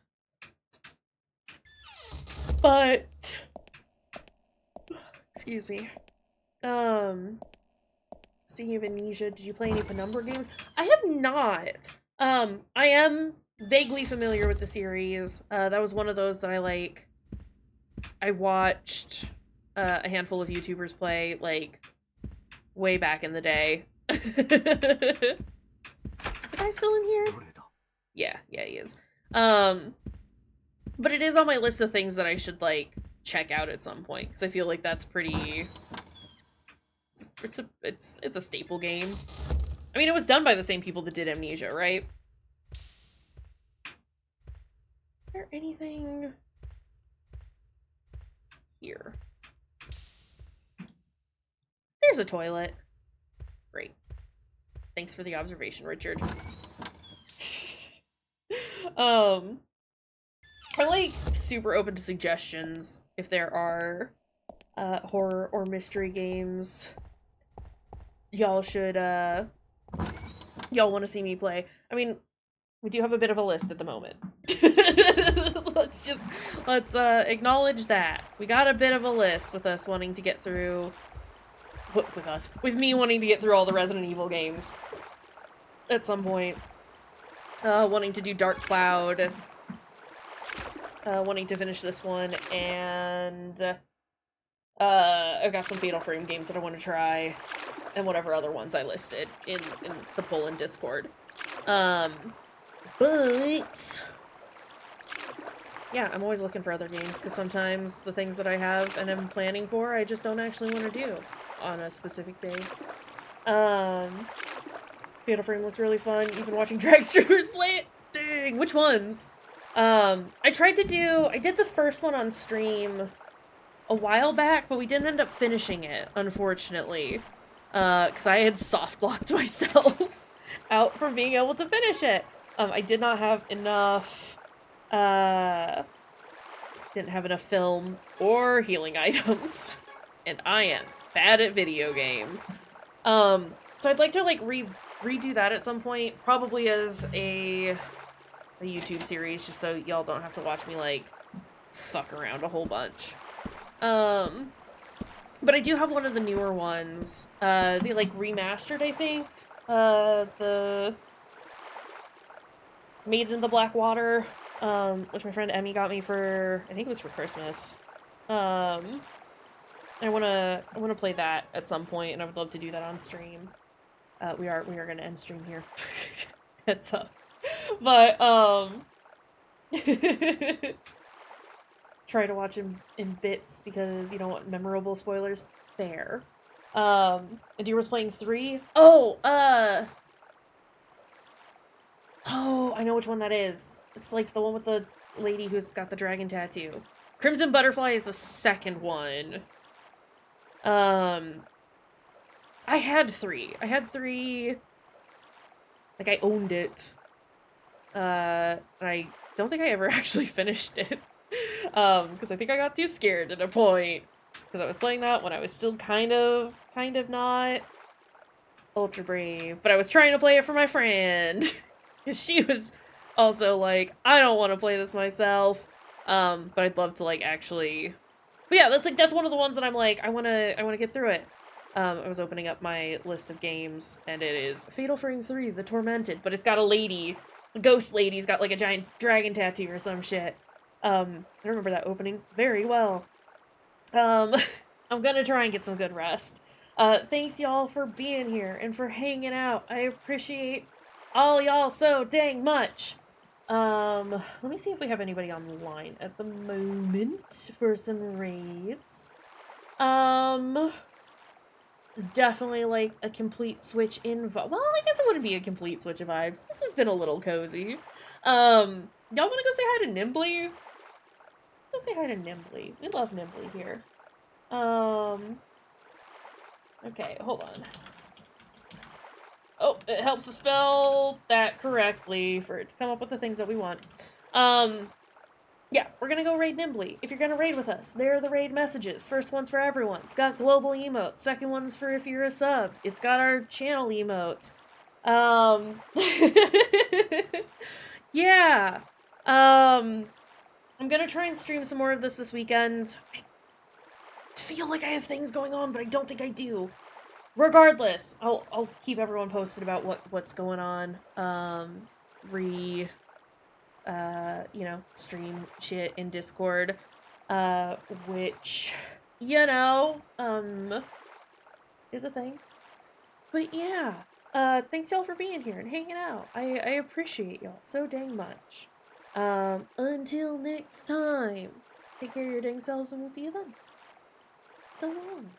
But excuse me. Speaking of Amnesia, did you play any Penumbra games? I have not. I am vaguely familiar with the series. That was one of those that I watched a handful of YouTubers play, like, way back in the day. Is the guy still in here? Yeah, he is. But it is on my list of things that I should, like, check out at some point, because I feel like that's pretty... It's a staple game. I mean, it was done by the same people that did Amnesia, right? Is there anything here? There's a toilet. Great. Thanks for the observation, Richard. I'm like super open to suggestions if there are horror or mystery games y'all should y'all want to see me play. I mean, We do have a bit of a list at the moment. let's acknowledge that. We got a bit of a list with us wanting to get through with me wanting to get through all the Resident Evil games at some point. Wanting to do Dark Cloud. Wanting to finish this one, and I've got some Fatal Frame games that I want to try, and whatever other ones I listed in the poll in Discord. But yeah, I'm always looking for other games, because sometimes the things that I have and am planning for, I just don't actually want to do on a specific day. Fatal Frame looked really fun. Even watching drag streamers play it. Dang, which ones? I did the first one on stream a while back, but we didn't end up finishing it, unfortunately. Because I had soft-locked myself out from being able to finish it. I did not have enough, didn't have enough film or healing items. And I am bad at video game. So I'd like to, like, redo that at some point, probably as a YouTube series, just so y'all don't have to watch me, like, fuck around a whole bunch. But I do have one of the newer ones. They, like, remastered, I think. The Made in the Black Water, which my friend Emmy got me for, I think it was for Christmas. I wanna play that at some point, and I would love to do that on stream. We are gonna end stream here. Heads up. But, try to watch him in bits because you don't want memorable spoilers. Fair. And you was playing 3? Oh, I know which one that is. It's like the one with the lady who's got the dragon tattoo. Crimson Butterfly is the second one. I had 3. Like, I owned it. I don't think I ever actually finished it. Because I think I got too scared at a point. Because I was playing that when I was still kind of not ultra brave. But I was trying to play it for my friend. Because she was also like, I don't want to play this myself. But I'd love to, like, actually... But yeah, that's one of the ones that I'm like, I wanna get through it. I was opening up my list of games, and it is Fatal Frame 3, The Tormented, but it's got a lady, a ghost lady's got, like, a giant dragon tattoo or some shit. I remember that opening very well. I'm gonna try and get some good rest. Thanks y'all for being here and for hanging out. I appreciate all y'all so dang much. Let me see if we have anybody online at the moment for some raids. It's definitely like a complete switch in well, I guess it wouldn't be a complete switch of vibes. This has been a little cozy. Y'all wanna go say hi to Nimbly? Go say hi to Nimbly. We love Nimbly here. Okay, hold on. Oh, it helps to spell that correctly for it to come up with the things that we want. Yeah, we're gonna go raid Nimbly. If you're gonna raid with us, there are the raid messages. First one's for everyone. It's got global emotes. Second one's for if you're a sub. It's got our channel emotes. Yeah. I'm gonna try and stream some more of this weekend. I feel like I have things going on, but I don't think I do. Regardless, I'll keep everyone posted about what's going on. You know, stream shit in Discord, which, you know, is a thing. But yeah, thanks y'all for being here and hanging out. I appreciate y'all so dang much. Until next time, take care of your dang selves and we'll see you then. So long.